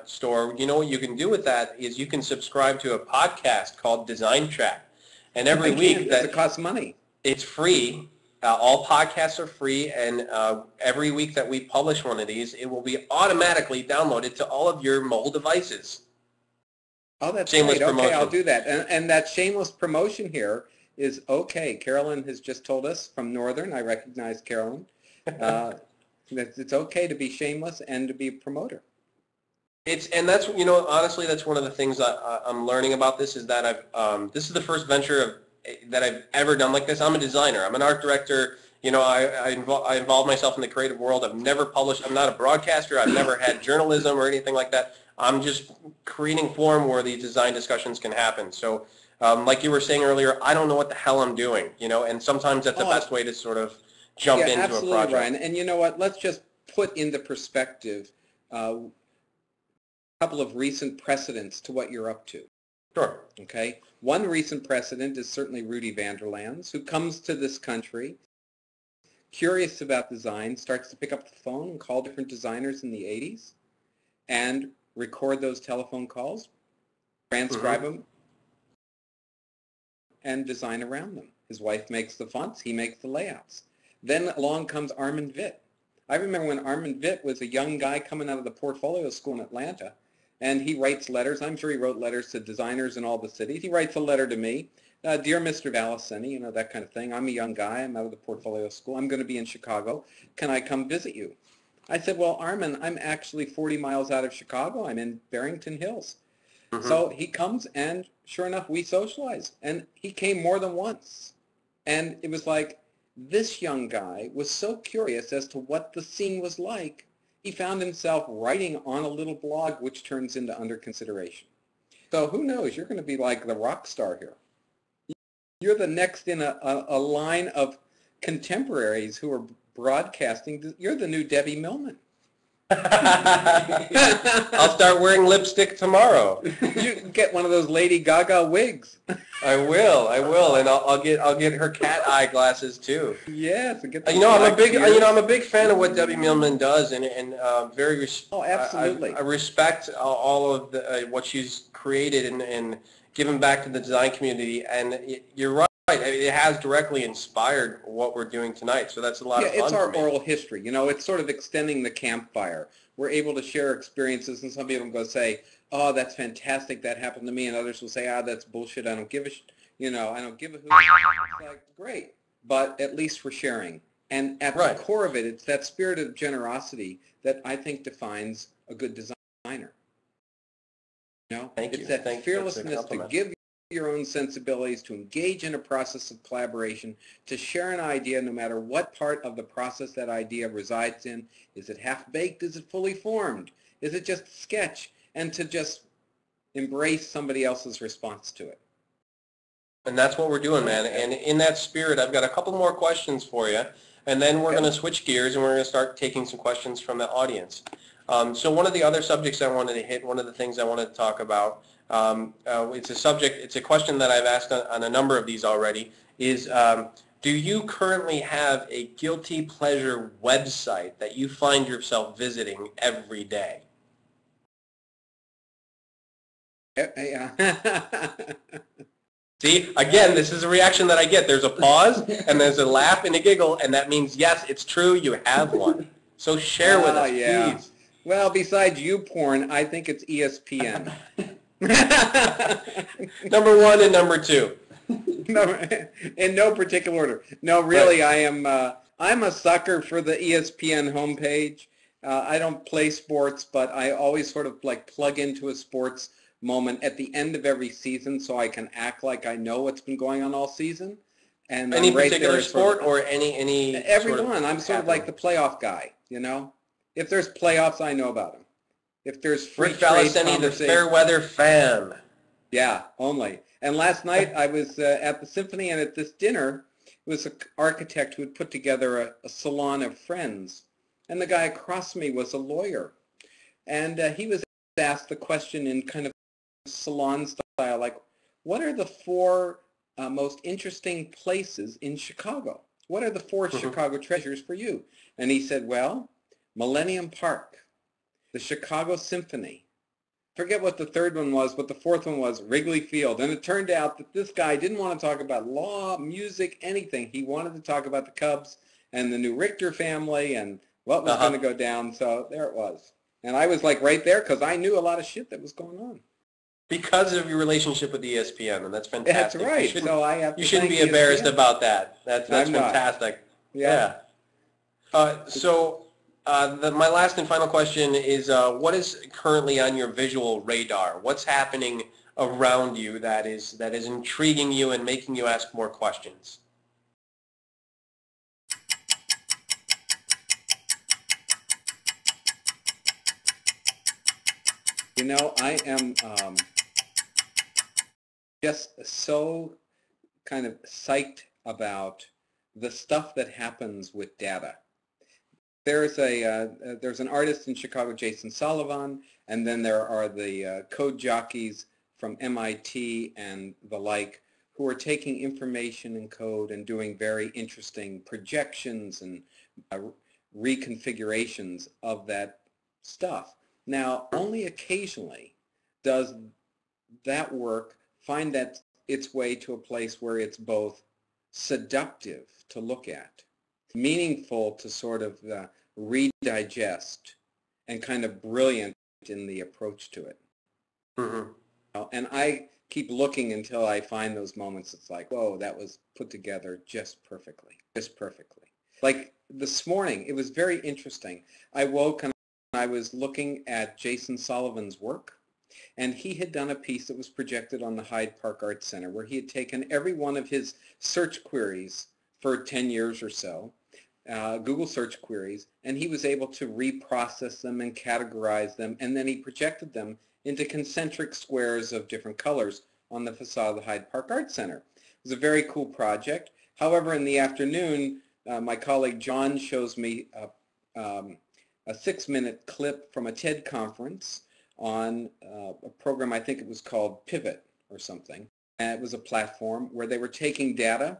store. You know what you can do with that is you can subscribe to a podcast called DesignChat. And every week it costs money. It's free. All podcasts are free, and every week that we publish one of these, it will be automatically downloaded to all of your mobile devices. Oh, that's shameless great. promotion. Okay, I'll do that. And that shameless promotion here is okay. Carolyn has just told us from Northern. I recognize Carolyn. That it's okay to be shameless and to be a promoter. And that's, honestly, that's one of the thing I'm learning about this is that this is the first venture that I've ever done like this. I'm a designer. I'm an art director. I involve myself in the creative world. I've never published. I'm not a broadcaster. I've never had journalism or anything like that. I'm just creating forum where these design discussions can happen. So like you were saying earlier, I don't know what the hell I'm doing, and sometimes that's the best way to sort of jump into a project. Absolutely, Ryan. And you know what? Let's just put into perspective a couple of recent precedents to what you're up to. Sure. Okay. One recent precedent is certainly Rudy Vanderlands, who comes to this country curious about design, starts to pick up the phone and call different designers in the 80s and record those telephone calls, transcribe them, and design around them. His wife makes the fonts, he makes the layouts. Then along comes Armand Witt. I remember when Armand Witt was a young guy coming out of the portfolio school in Atlanta, and he writes letters. I'm sure he wrote letters to designers in all the cities. He writes a letter to me, dear Mr. Valicenti, that kind of thing. I'm a young guy. I'm out of the portfolio school. I'm going to be in Chicago. Can I come visit you? I said, well, Armand, I'm actually 40 miles out of Chicago. I'm in Barrington Hills. So he comes, and sure enough, we socialize. And he came more than once. And it was like this young guy was so curious as to what the scene was like, he found himself writing on a little blog, which turns into Under Consideration. So who knows? You're going to be like the rock star here. You're the next in a line of contemporaries who are broadcasting. You're the new Debbie Millman. I'll start wearing lipstick tomorrow. You can get one of those Lady Gaga wigs. I will, and I'll get her cat eye glasses too. Yes, and get the I'm a big fan of what Debbie Millman does, and very. Absolutely. I respect all of what she's created and given back to the design community. And you're right. It has directly inspired what we're doing tonight, so that's a lot of fun. It's our for me. oral history. It's sort of extending the campfire. We're able to share experiences, and some people go say, "Oh, that's fantastic. That happened to me," and others will say, "Ah, that's bullshit. I don't give a, I don't give a hoot." It's like, great, but at least we're sharing. And at the core of it, it's that spirit of generosity that I think defines a good designer. It's that fearlessness to give your own sensibilities, to engage in a process of collaboration, to share an idea no matter what part of the process that idea resides in. Is it half-baked? Is it fully formed? Is it just a sketch? And to just embrace somebody else's response to it. And that's what we're doing, man. And in that spirit, I've got a couple more questions for you, and then we're going to switch gears and we're going to start taking some questions from the audience. So one of the other subjects I wanted to hit, one of the things I wanted to talk about, it's a question that I've asked on a number of these already, is do you currently have a guilty pleasure website that you find yourself visiting every day? Yeah. See, again, this is a reaction that I get. There's a pause, and there's a laugh and a giggle, and that means, yes, it's true, you have one. So share with us, Yeah. please. Well, besides YouPorn, I think it's ESPN. Number one and number two. In no particular order. No, really, right. I'm a sucker for the ESPN homepage. I don't play sports, but I always sort of like plug into a sports moment at the end of every season so I can act like I know what's been going on all season. And any right particular sport or any everyone. I'm sort of like the playoff guy, you know. If there's playoffs, I know about them. If there's free Rick Valicenti, the fair weather fan. Yeah, only. And last night I was at the symphony, and at this dinner, it was an architect who had put together a salon of friends. And the guy across me was a lawyer. And he was asked the question in kind of salon style, like, what are the four most interesting places in Chicago? What are the four Chicago treasures for you? And he said, well, Millennium Park, the Chicago Symphony. Forget what the third one was, but the fourth one was Wrigley Field. And it turned out that this guy didn't want to talk about law, music, anything. He wanted to talk about the Cubs and the new Richter family and what was going to go down. So there it was. And I was like right there because I knew a lot of shit that was going on. Because of your relationship with ESPN, and that's fantastic. That's right. You shouldn't be embarrassed about that. That's fantastic. Yeah. My last and final question is, what is currently on your visual radar? What's happening around you that is intriguing you and making you ask more questions? You know, I am just so kind of psyched about the stuff that happens with data. There's an artist in Chicago, Jason Sullivan, and then there are the code jockeys from MIT and the like who are taking information and code and doing very interesting projections and reconfigurations of that stuff. Now, only occasionally does that work find that its way to a place where it's both seductive to look at, meaningful to sort of redigest, and kind of brilliant in the approach to it. And I keep looking until I find those moments. It's like, whoa, that was put together just perfectly. Like this morning, it was very interesting. I woke and I was looking at Jason Sullivan's work, and he had done a piece that was projected on the Hyde Park Art Center where he had taken every one of his search queries for 10 years or so, Google search queries, and he was able to reprocess them and categorize them, and then he projected them into concentric squares of different colors on the facade of the Hyde Park Art Center. It was a very cool project. However, in the afternoon, my colleague John shows me a 6-minute clip from a TED conference on a program, I think it was called Pivot or something. And it was a platform where they were taking data,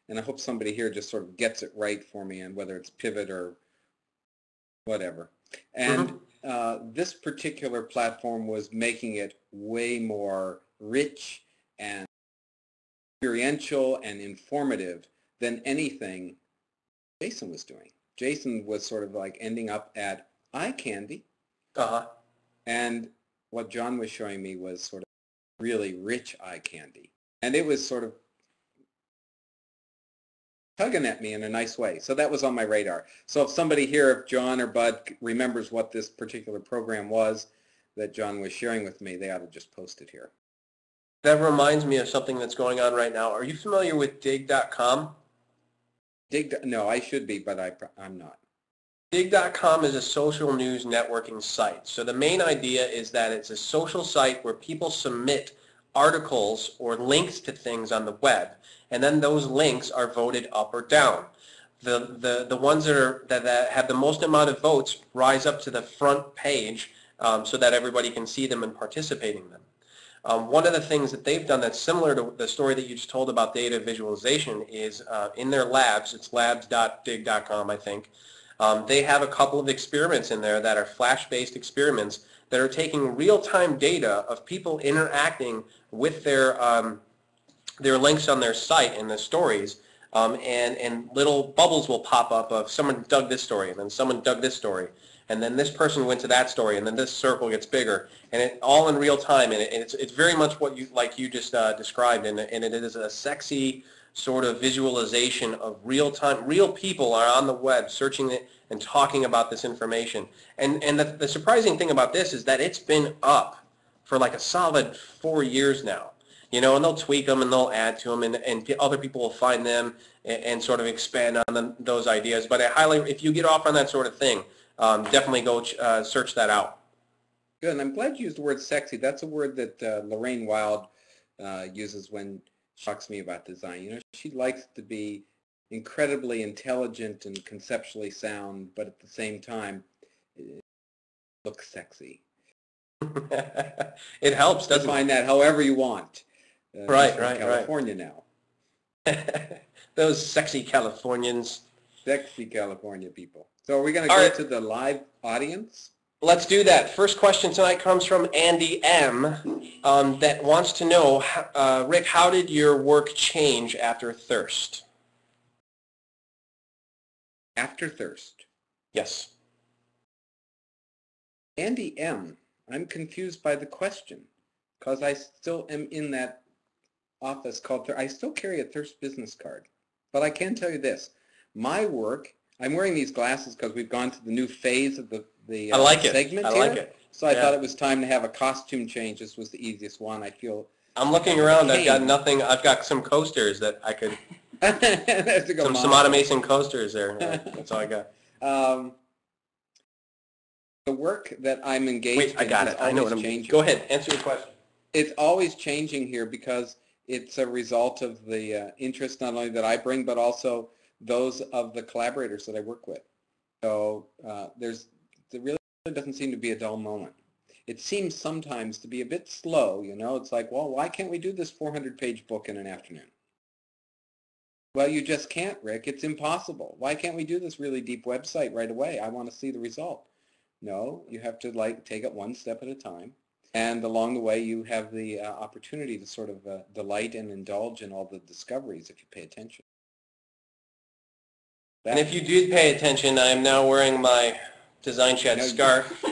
and I hope somebody here just sort of gets it right for me, and whether it's Pivot or whatever. And this particular platform was making it way more rich and experiential and informative than anything Jason was doing. Jason was sort of like ending up at eye candy. And what John was showing me was sort of really rich eye candy. And it was sort of tugging at me in a nice way. So that was on my radar. So if somebody here, if John or Bud remembers what this particular program was that John was sharing with me, they ought to just post it here. That reminds me of something that's going on right now. Are you familiar with Dig.com? No, I should be, but I'm not. Dig.com is a social news networking site. So the main idea is that it's a social site where people submit articles or links to things on the web, and then those links are voted up or down. The ones that have the most amount of votes rise up to the front page so that everybody can see them and participate in them. One of the things that they've done that's similar to the story that you just told about data visualization is in their labs, it's labs.dig.com, I think, they have a couple of experiments in there that are flash-based experiments that are taking real-time data of people interacting with their links on their site and the stories, and little bubbles will pop up of someone dug this story, and then someone dug this story, and then this person went to that story, and then this circle gets bigger, and it all in real time, and it's very much what you just described, and it is a sexy sort of visualization of real time. Real people are on the web searching it and talking about this information, and the surprising thing about this is that it's been up for like a solid 4 years now. And they'll tweak them and they'll add to them, and other people will find them and sort of expand on those ideas. But if you get off on that sort of thing, definitely go search that out. Good, and I'm glad you used the word sexy. That's a word that Lorraine Wild uses when she talks to me about design. She likes to be incredibly intelligent and conceptually sound, but at the same time, look sexy. It helps, doesn't it? Define that however you want. Right. California now. Those sexy Californians. Sexy California people. So are we going to go to the live audience? Let's do that. First question tonight comes from Andy M. That wants to know, Rick, how did your work change after Thrist? After Thrist? Yes. Andy M., I'm confused by the question because I still am in that office called Thrist. I still carry a Thrist business card. But I can tell you this. My work, I'm wearing these glasses because we've gone to the new phase of the I like segment it. I here. like it. So I thought it was time to have a costume change. This was the easiest one. I feel I'm looking around. I've got nothing. I've got some coasters that I could. some automation coasters there. That's all I got. The work that I'm engaged in I got it. I know what I'm changing. Go ahead. Answer your question. It's always changing here because it's a result of the interest not only that I bring, but also those of the collaborators that I work with. So there really doesn't seem to be a dull moment. It seems sometimes to be a bit slow, It's like, well, why can't we do this 400-page book in an afternoon? Well, you just can't, Rick. It's impossible. Why can't we do this really deep website right away? I want to see the result. No, you have to take it one step at a time. And along the way, you have the opportunity to sort of delight and indulge in all the discoveries if you pay attention. And if you do pay attention, I am now wearing my DesignChat scarf.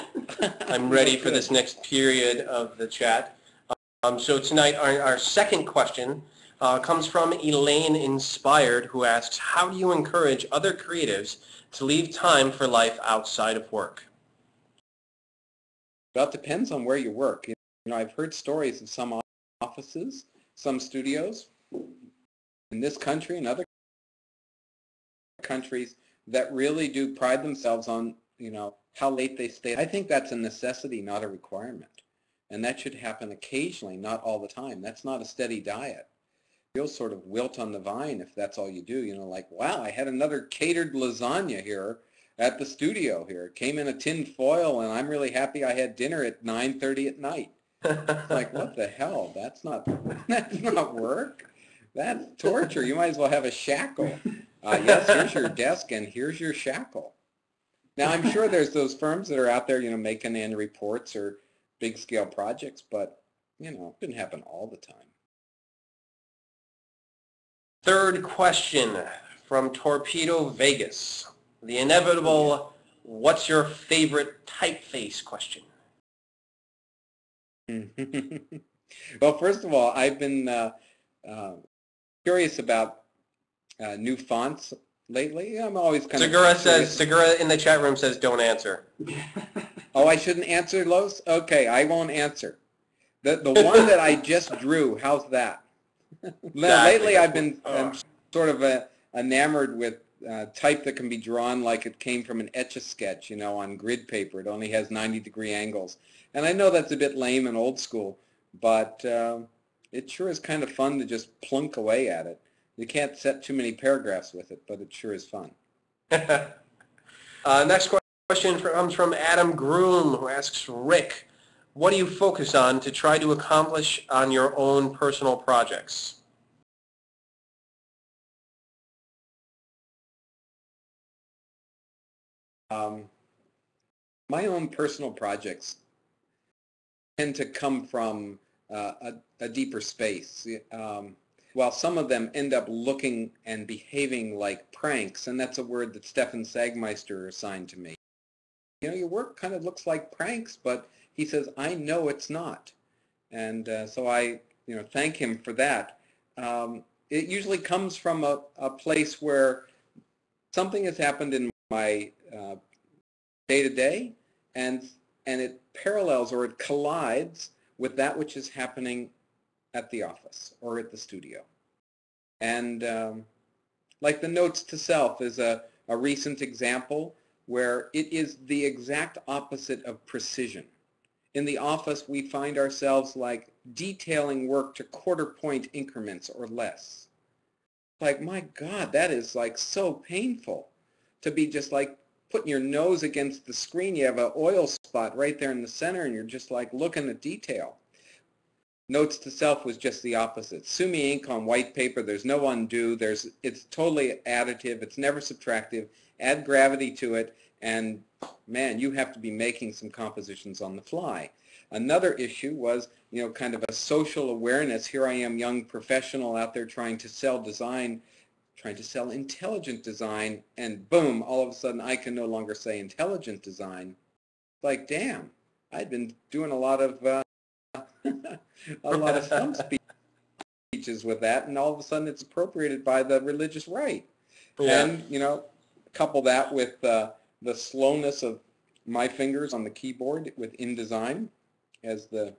I'm ready for this next period of the chat. So tonight, our second question comes from Elaine Inspired, who asks, how do you encourage other creatives to leave time for life outside of work? Well, it depends on where you work. I've heard stories of some offices, some studios in this country and other countries that really do pride themselves on, how late they stay. I think that's a necessity, not a requirement. And that should happen occasionally, not all the time. That's not a steady diet. You'll sort of wilt on the vine if that's all you do. Like, wow, I had another catered lasagna here at the studio here. It came in a tin foil, and I'm really happy I had dinner at 9:30 at night. It's like, what the hell? That's not work. That's torture. You might as well have a shackle. Yes, here's your desk, and here's your shackle. Now, I'm sure there's those firms that are out there, making annual reports or big-scale projects, but, it didn't happen all the time. Third question from Torpedo Vegas. The inevitable, what's your favorite typeface question? Well, first of all, I've been curious about new fonts lately. I'm always kind Segura in the chat room says don't answer. Oh, I shouldn't answer those? Okay, I won't answer. The one that I just drew, how's that? Lately I've been sort of enamored with type that can be drawn like it came from an Etch-a-Sketch, on grid paper. It only has 90-degree angles. And I know that's a bit lame and old school, but it sure is kind of fun to just plunk away at it. You can't set too many paragraphs with it, but it sure is fun. Next question comes from Adam Groom, who asks, Rick, what do you focus on to try to accomplish on your own personal projects? My own personal projects, tend to come from a deeper space. While some of them end up looking and behaving like pranks, and that's a word that Stefan Sagmeister assigned to me. You know, your work kind of looks like pranks, but he says, I know it's not. And so I, thank him for that. It usually comes from a place where something has happened in my day-to-day, and it parallels or it collides with that which is happening at the office or at the studio. And like the notes to self is a recent example where it is the exact opposite of precision. In the office, we find ourselves like detailing work to quarter point increments or less. Like, my God, that is like so painful to be just like putting your nose against the screen. You have an oil spot right there in the center and you're just like looking at detail. Notes to self was just the opposite. Sumi ink on white paper, there's no undo, it's totally additive, it's never subtractive. Add gravity to it, and man, you have to be making some compositions on the fly. Another issue was, kind of a social awareness. Here I am, young professional out there trying to sell design, trying to sell intelligent design, and boom, all of a sudden I can no longer say intelligent design. Like, damn, I'd been doing a lot of stump speeches with that, and all of a sudden it's appropriated by the religious right. Yeah. And, couple that with the slowness of my fingers on the keyboard with InDesign as the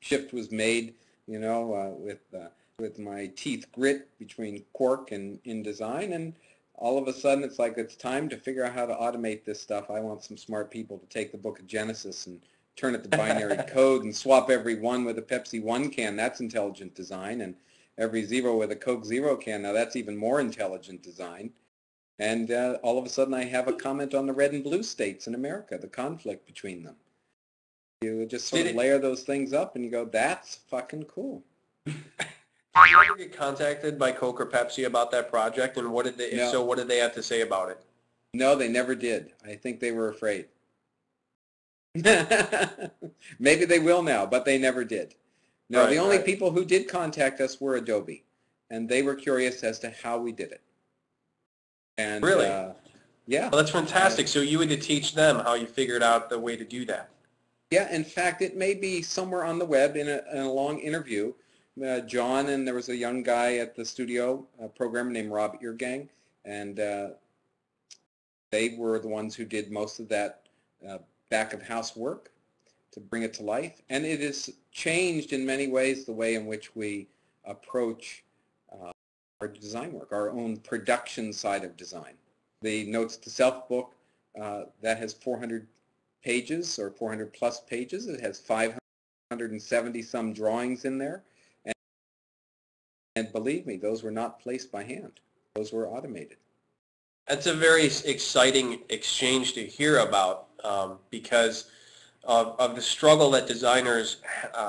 shift was made, with my teeth grit between Quark and InDesign, and all of a sudden it's like it's time to figure out how to automate this stuff. I want some smart people to take the book of Genesis and turn it to binary code and swap every one with a Pepsi 1 can. That's intelligent design. And every zero with a Coke Zero can. Now that's even more intelligent design. And all of a sudden I have a comment on the red and blue states in America, the conflict between them. You just sort of layer those things up and you go, that's fucking cool. Did you ever get contacted by Coke or Pepsi about that project? And what did they, if so, what did they have to say about it? No, they never did. I think they were afraid. Maybe they will now, but they never did. No, right, the only people who did contact us were Adobe, and they were curious as to how we did it. And really? Yeah. Well, that's fantastic. So you had to teach them how you figured out the way to do that. Yeah, in fact, it may be somewhere on the web in a long interview. John and there was a young guy at the studio, a programmer named Rob Eargang, and they were the ones who did most of that back-of-house work to bring it to life. And it has changed in many ways the way in which we approach our design work, our own production side of design. The Notes to Self book, that has 400 pages or 400 plus pages. It has 570 some drawings in there. And believe me, those were not placed by hand. Those were automated. That's a very exciting exchange to hear about because of the struggle that designers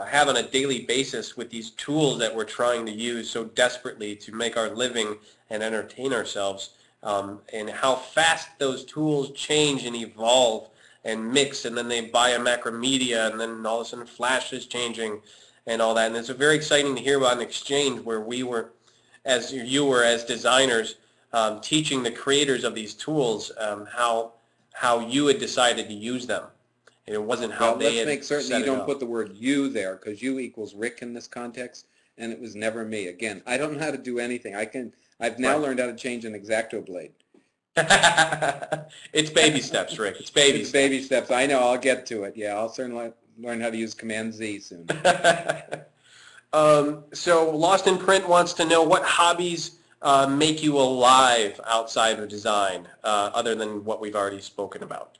have on a daily basis with these tools that we're trying to use so desperately to make our living and entertain ourselves, and how fast those tools change and evolve and mix, and then they buy a Macromedia, and then all of a sudden Flash is changing and all that. And it's very exciting to hear about an exchange where we were, as you were as designers, teaching the creators of these tools how you had decided to use them. And it wasn't how they had let's make certain you don't up. Put the word you there, because you equals Rick in this context, and it was never me. Again, I don't know how to do anything. I've now learned how to change an X-Acto blade. It's baby steps, Rick. It's baby steps. Baby steps. I know. I'll get to it. Yeah, I'll certainly learn how to use Command-Z soon. So Lost in Print wants to know what hobbies make you alive outside of design, other than what we've already spoken about.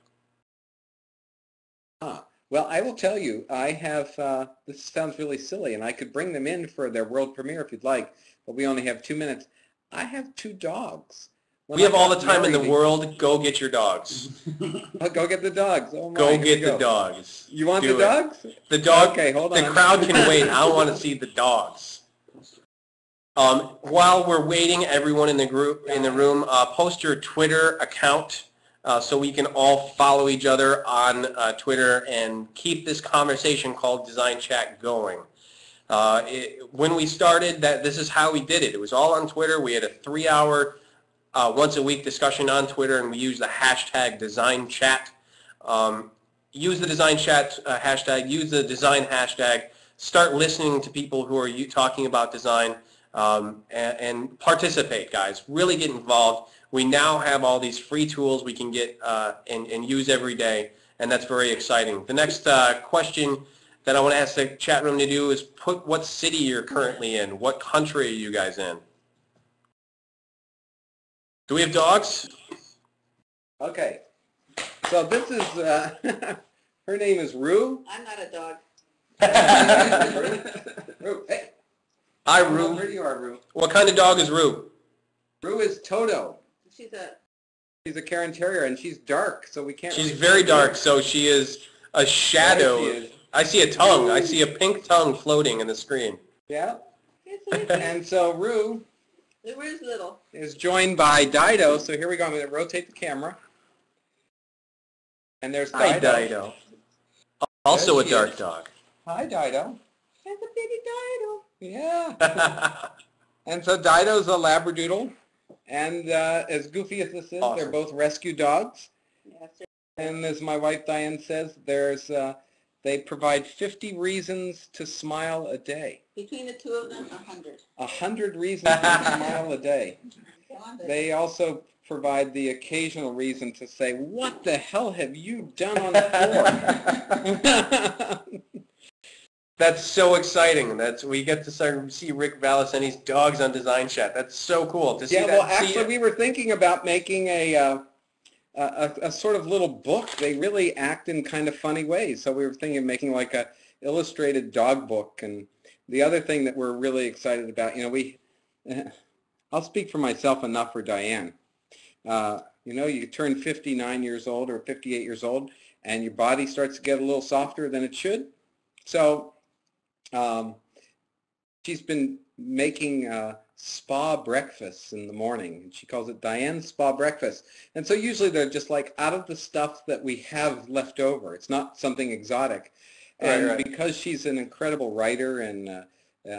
Well, I will tell you, I have, this sounds really silly, and I could bring them in for their world premiere if you'd like, but we only have 2 minutes. I have 2 dogs. We have all the time in the world. Go get your dogs. Go get the dogs. Oh my, go get the dogs. You want the dogs? The dog. Okay, hold on. The crowd can wait. I want to see the dogs. While we're waiting, everyone in the room, post your Twitter account so we can all follow each other on Twitter and keep this conversation called Design Chat going. When we started, this is how we did it. It was all on Twitter. We had a 3-hour, once-a-week discussion on Twitter, and we used the hashtag DesignChat. Use the DesignChat hashtag. Use the design hashtag. Start listening to people who are talking about design, and participate, guys. Really get involved. We now have all these free tools we can get and use every day, and that's very exciting. The next question that I want to ask the chat room to do is put what city you're currently in. What country are you guys in? Do we have dogs? Okay. So this is, her name is Rue. I'm not a dog. Rue, hey. Hi, Rue. Where you are, Rue. What kind of dog is Rue? Rue is Toto. She's a Cairn Terrier, and she's dark, so we can't. She's really very dark, so she is a shadow. There she is. I see a tongue. I see a pink tongue floating in the screen. Yeah. And so Rue Rue's little. is joined by Dido. So here we go. I'm going to rotate the camera. And there's Dido. Hi, Dido. Also a dark dog. Hi, Dido. That's a baby Dido. Yeah. And so Dido's a Labradoodle. And as goofy as this is, Awesome. They're both rescue dogs. Yes. And as my wife Diane says, they provide 50 reasons to smile a day. Between the two of them, 100. 100 reasons to smile a day. Come on, baby. They also provide the occasional reason to say, "What the hell have you done on the floor?" That's so exciting. We get to start to see Rick Valicenti's dogs on Design Chat. That's so cool to see. Yeah, that. well, actually, we were thinking about making a sort of little book. They really act in kind of funny ways. So we were thinking of making like a illustrated dog book. And the other thing that we're really excited about, I'll speak for myself, enough for Diane. You turn 59 years old or 58 years old, and your body starts to get a little softer than it should. So she's been making spa breakfasts in the morning, and she calls it Diane's Spa Breakfast. And so usually they're just like out of the stuff that we have left over. It's not something exotic. And Right. Because she's an incredible writer and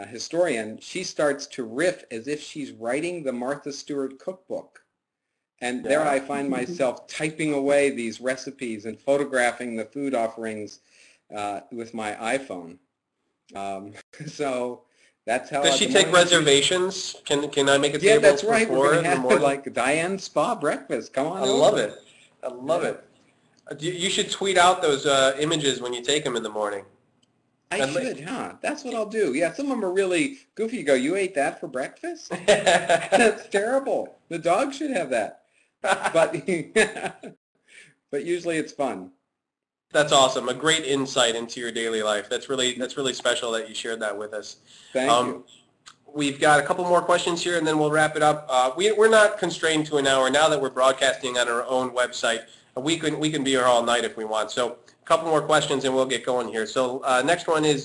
historian, she starts to riff as if she's writing the Martha Stewart cookbook. And there I find myself typing away these recipes and photographing the food offerings with my iPhone. So that's how. Does she take reservations? Can I make a table? Yeah, that's right. for We're four going in to the have morning? like Diane's Spa Breakfast. Come on I over. love it. I love it. You should tweet out those images when you take them in the morning. I should, huh? That's what I'll do. Yeah, some of them are really goofy. You go, you ate that for breakfast? That's That's terrible. The dog should have that. But but usually it's fun. awesome. A great insight into your daily life. That's really special that you shared that with us. Thank you. We've got a couple more questions here, and then we'll wrap it up. We're not constrained to an hour. Now that we're broadcasting on our own website, we can be here all night if we want. So a couple more questions, and we'll get going here. So next one is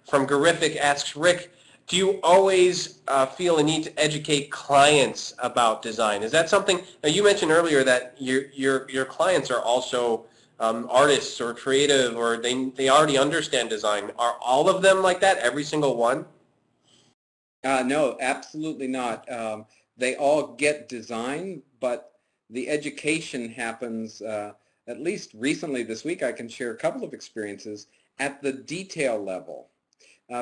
from Garific, asks, Rick, do you always feel a need to educate clients about design? Is that something? Now you mentioned earlier that your clients are also artists or creative, or they already understand design. Are all of them like that? Every single one? No, absolutely not. They all get design, but the education happens, at least recently this week, I can share a couple of experiences at the detail level.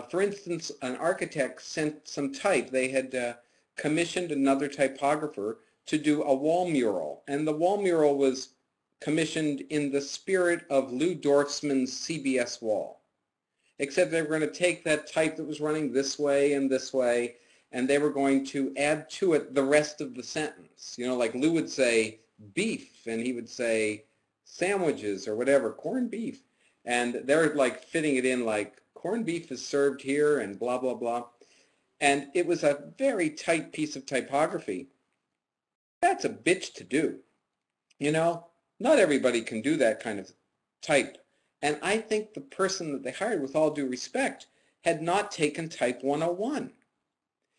For instance, an architect sent some type. They had commissioned another typographer to do a wall mural, and the wall mural was commissioned in the spirit of Lou Dorfman's CBS wall, except they were going to take that type that was running this way, and they were going to add to it the rest of the sentence. Like Lou would say beef, and he would say sandwiches or whatever, corned beef. And they're like fitting it in like corned beef is served here and blah, blah, blah. And it was a very tight piece of typography. That's a bitch to do. Not everybody can do that kind of type. And I think the person that they hired, with all due respect, had not taken Type 101.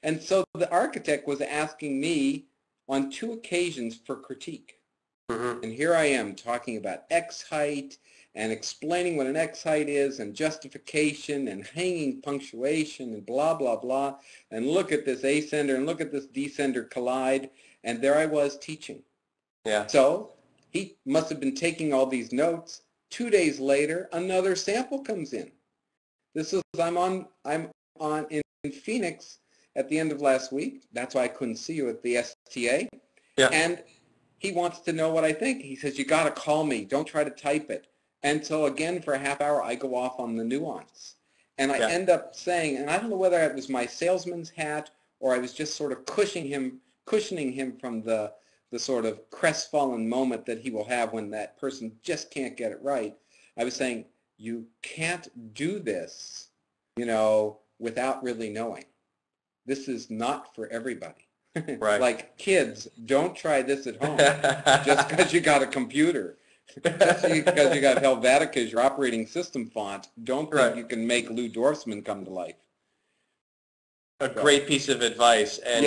And so the architect was asking me on 2 occasions for critique. Mm-hmm. And here I am talking about X height and explaining what an X height is and justification and hanging punctuation and blah, blah, blah. And look at this ascender and look at this descender collide. And there I was teaching. Yeah. So he must have been taking all these notes. 2 days later, another sample comes in. This is, I'm on in Phoenix at the end of last week. That's why I couldn't see you at the STA. Yeah. And he wants to know what I think. He says, you got to call me. Don't try to type it. And so again, for a half hour, I go off on the nuance. And I end up saying, and I don't know whether it was my salesman's hat or I was just sort of cushioning him from the sort of crestfallen moment that he will have when that person just can't get it right. I was saying, you can't do this, without really knowing. This is not for everybody. Right. Like kids, don't try this at home just because you got a computer. Just because you got Helvetica as your operating system font, don't think you can make Lou Dorfman come to life. A great piece of advice, and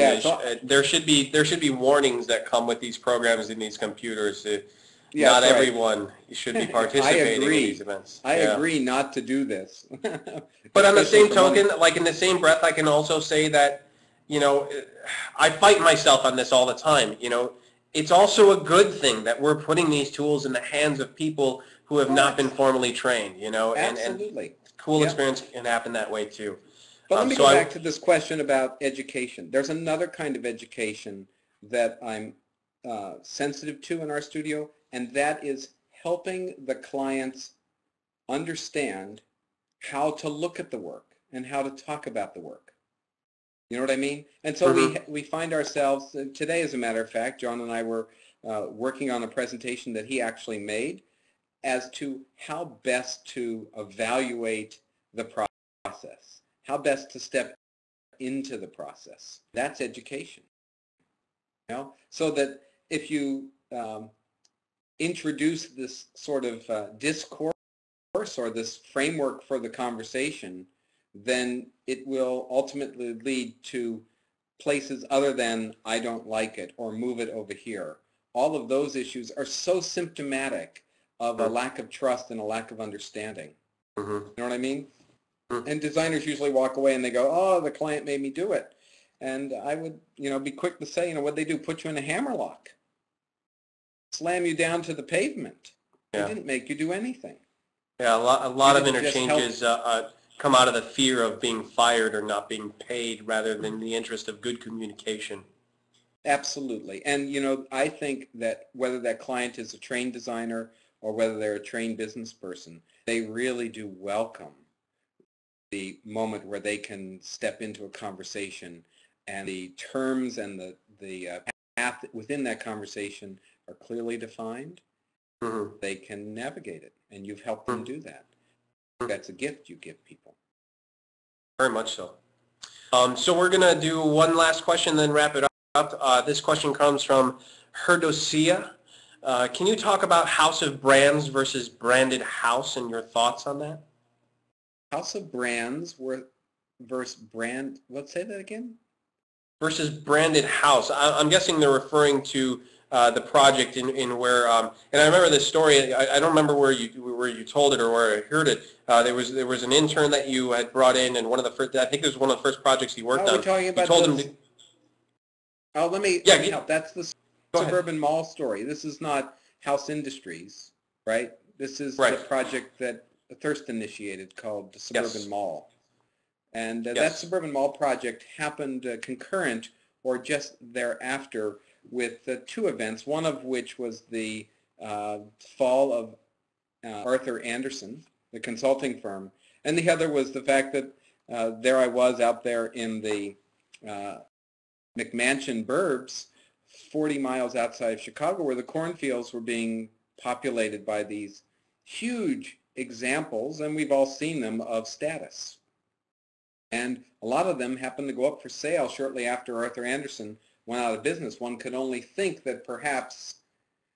there should be warnings that come with these programs and these computers. Not everyone should be participating in these events. I agree not to do this. But on the same token, like in the same breath, I can also say that, I fight myself on this all the time. It's also a good thing that we're putting these tools in the hands of people who have not been formally trained. Absolutely. And cool experience can happen that way too. But let me go back to this question about education. There's another kind of education that I'm sensitive to in our studio, and that is helping the clients understand how to look at the work and how to talk about the work. You know what I mean? And so we find ourselves, today as a matter of fact, John and I were working on a presentation that he actually made as to how best to evaluate the process, how best to step into the process. That's education. So that if you introduce this sort of discourse or this framework for the conversation, then it will ultimately lead to places other than I don't like it or move it over here. All of those issues are so symptomatic of a lack of trust and a lack of understanding. You know what I mean? And designers usually walk away and they go, oh, the client made me do it. And I would, be quick to say, what'd they do? Put you in a hammerlock. Slam you down to the pavement. They didn't make you do anything. Yeah, a lot of interchanges come out of the fear of being fired or not being paid rather than the interest of good communication. Absolutely. And, I think that whether that client is a trained designer or whether they're a trained business person, they really do welcome the moment where they can step into a conversation and the terms and the path within that conversation are clearly defined. They can navigate it, and you've helped them do that. That's a gift you give people. Very much so. So we're going to do one last question, then wrap it up. This question comes from Herdosia. Can you talk about house of brands versus branded house and your thoughts on that? House of brands versus brand, say that again? Versus branded house. I'm guessing they're referring to the project in where, and I remember this story. I don't remember where you told it or where I heard it. There was an intern that you had brought in, and one of the first, I think it was one of the first projects he worked on. We're talking about let me help. That's the suburban mall story. This is not House Industries, right? This is the project that Thrist initiated called the Suburban Mall. And that Suburban Mall project happened concurrent or just thereafter with two events, one of which was the fall of Arthur Andersen, the consulting firm, and the other was the fact that there I was out there in the McMansion burbs, 40 miles outside of Chicago, where the cornfields were being populated by these huge examples, and we've all seen them, of status. And a lot of them happened to go up for sale shortly after Arthur Andersen went out of business. One could only think that perhaps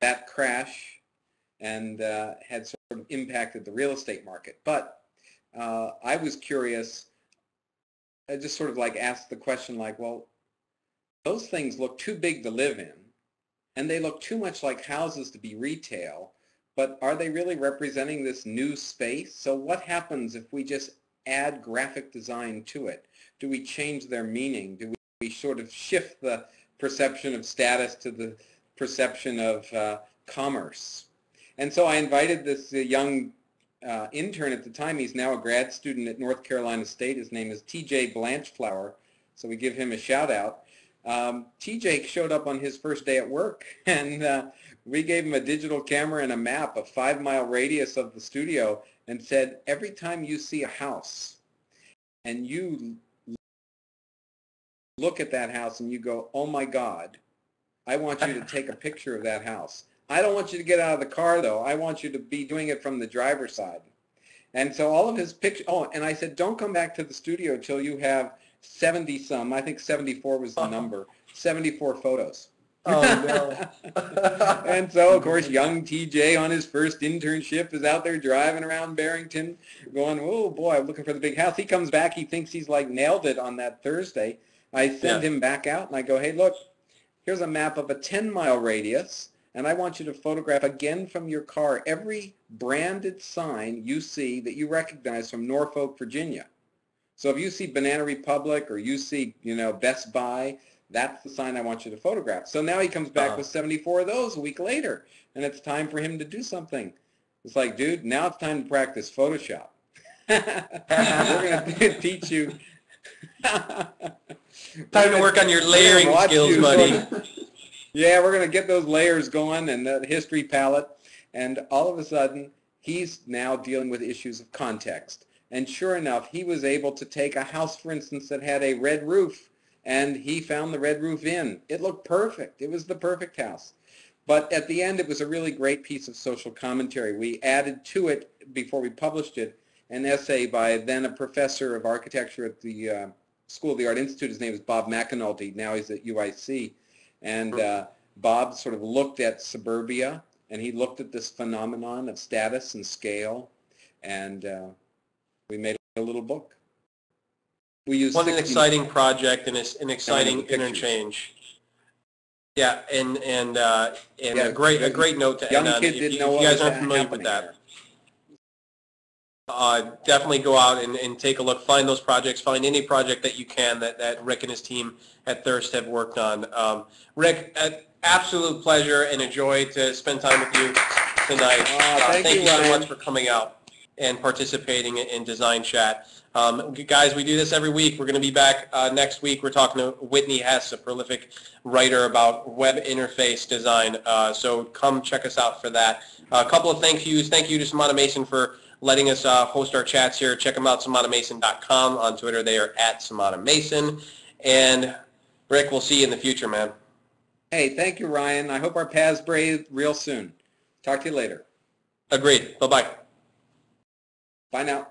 that crash and had sort of impacted the real estate market. But I was curious. I just sort of asked the question well, those things look too big to live in. and they look too much like houses to be retail, but are they really representing this new space? So what happens if we just add graphic design to it? Do we change their meaning? Do we sort of shift the perception of status to the perception of commerce? And so I invited this young intern at the time. He's now a grad student at North Carolina State. His name is TJ Blanchflower, so we give him a shout out. TJ showed up on his first day at work, and we gave him a digital camera and a map, a 5-mile radius of the studio, and said, every time you see a house and you look at that house and you go, oh my God, I want you to take a picture of that house. I don't want you to get out of the car, though. I want you to be doing it from the driver's side. And so all of his pictures, oh, and I said, don't come back to the studio until you have 70-some, I think 74 was the number, 74 photos. Oh, no. And so, of course, young TJ on his first internship is out there driving around Barrington going, oh, boy, I'm looking for the big house. He comes back. He thinks he's, like, nailed it on that Thursday. I send him back out, and I go, hey, look, here's a map of a 10-mile radius, and I want you to photograph again from your car every branded sign you see that you recognize from Norfolk, Virginia. So if you see Banana Republic or you see, Best Buy, that's the sign I want you to photograph. So now he comes back with 74 of those a week later, and it's time for him to do something. It's like, dude, now it's time to practice Photoshop. We're going to teach you. Time to work on your layering skills, buddy. Yeah, we're going to get those layers going and the history palette. And all of a sudden, he's now dealing with issues of context. And sure enough, he was able to take a house, for instance, that had a red roof, and he found the red roof in. It looked perfect. It was the perfect house. But at the end, it was a really great piece of social commentary. We added to it, before we published it, an essay by then a professor of architecture at the School of the Art Institute. His name is Bob McAnulty. Now he's at UIC. And Bob sort of looked at suburbia, and he looked at this phenomenon of status and scale, and we made a little book. We used an exciting project and an exciting interchange. Yeah, and a great note to end on. If you guys aren't familiar with that, definitely go out and take a look. Find those projects. Find any project that you can that Rick and his team at Thrist have worked on. Rick, absolute pleasure and a joy to spend time with you tonight. Thank you so much for coming out and participating in Design Chat. Guys, we do this every week. We're going to be back next week. We're talking to Whitney Hess, a prolific writer about web interface design. So come check us out for that. A couple of thank yous. Thank you to Samana Mason for letting us host our chats here. Check them out, SamanaMason.com. On Twitter, they are at Samana Mason. And Rick, we'll see you in the future, man. Hey, thank you, Ryan. I hope our paths braid real soon. Talk to you later. Agreed. Bye-bye. Bye now.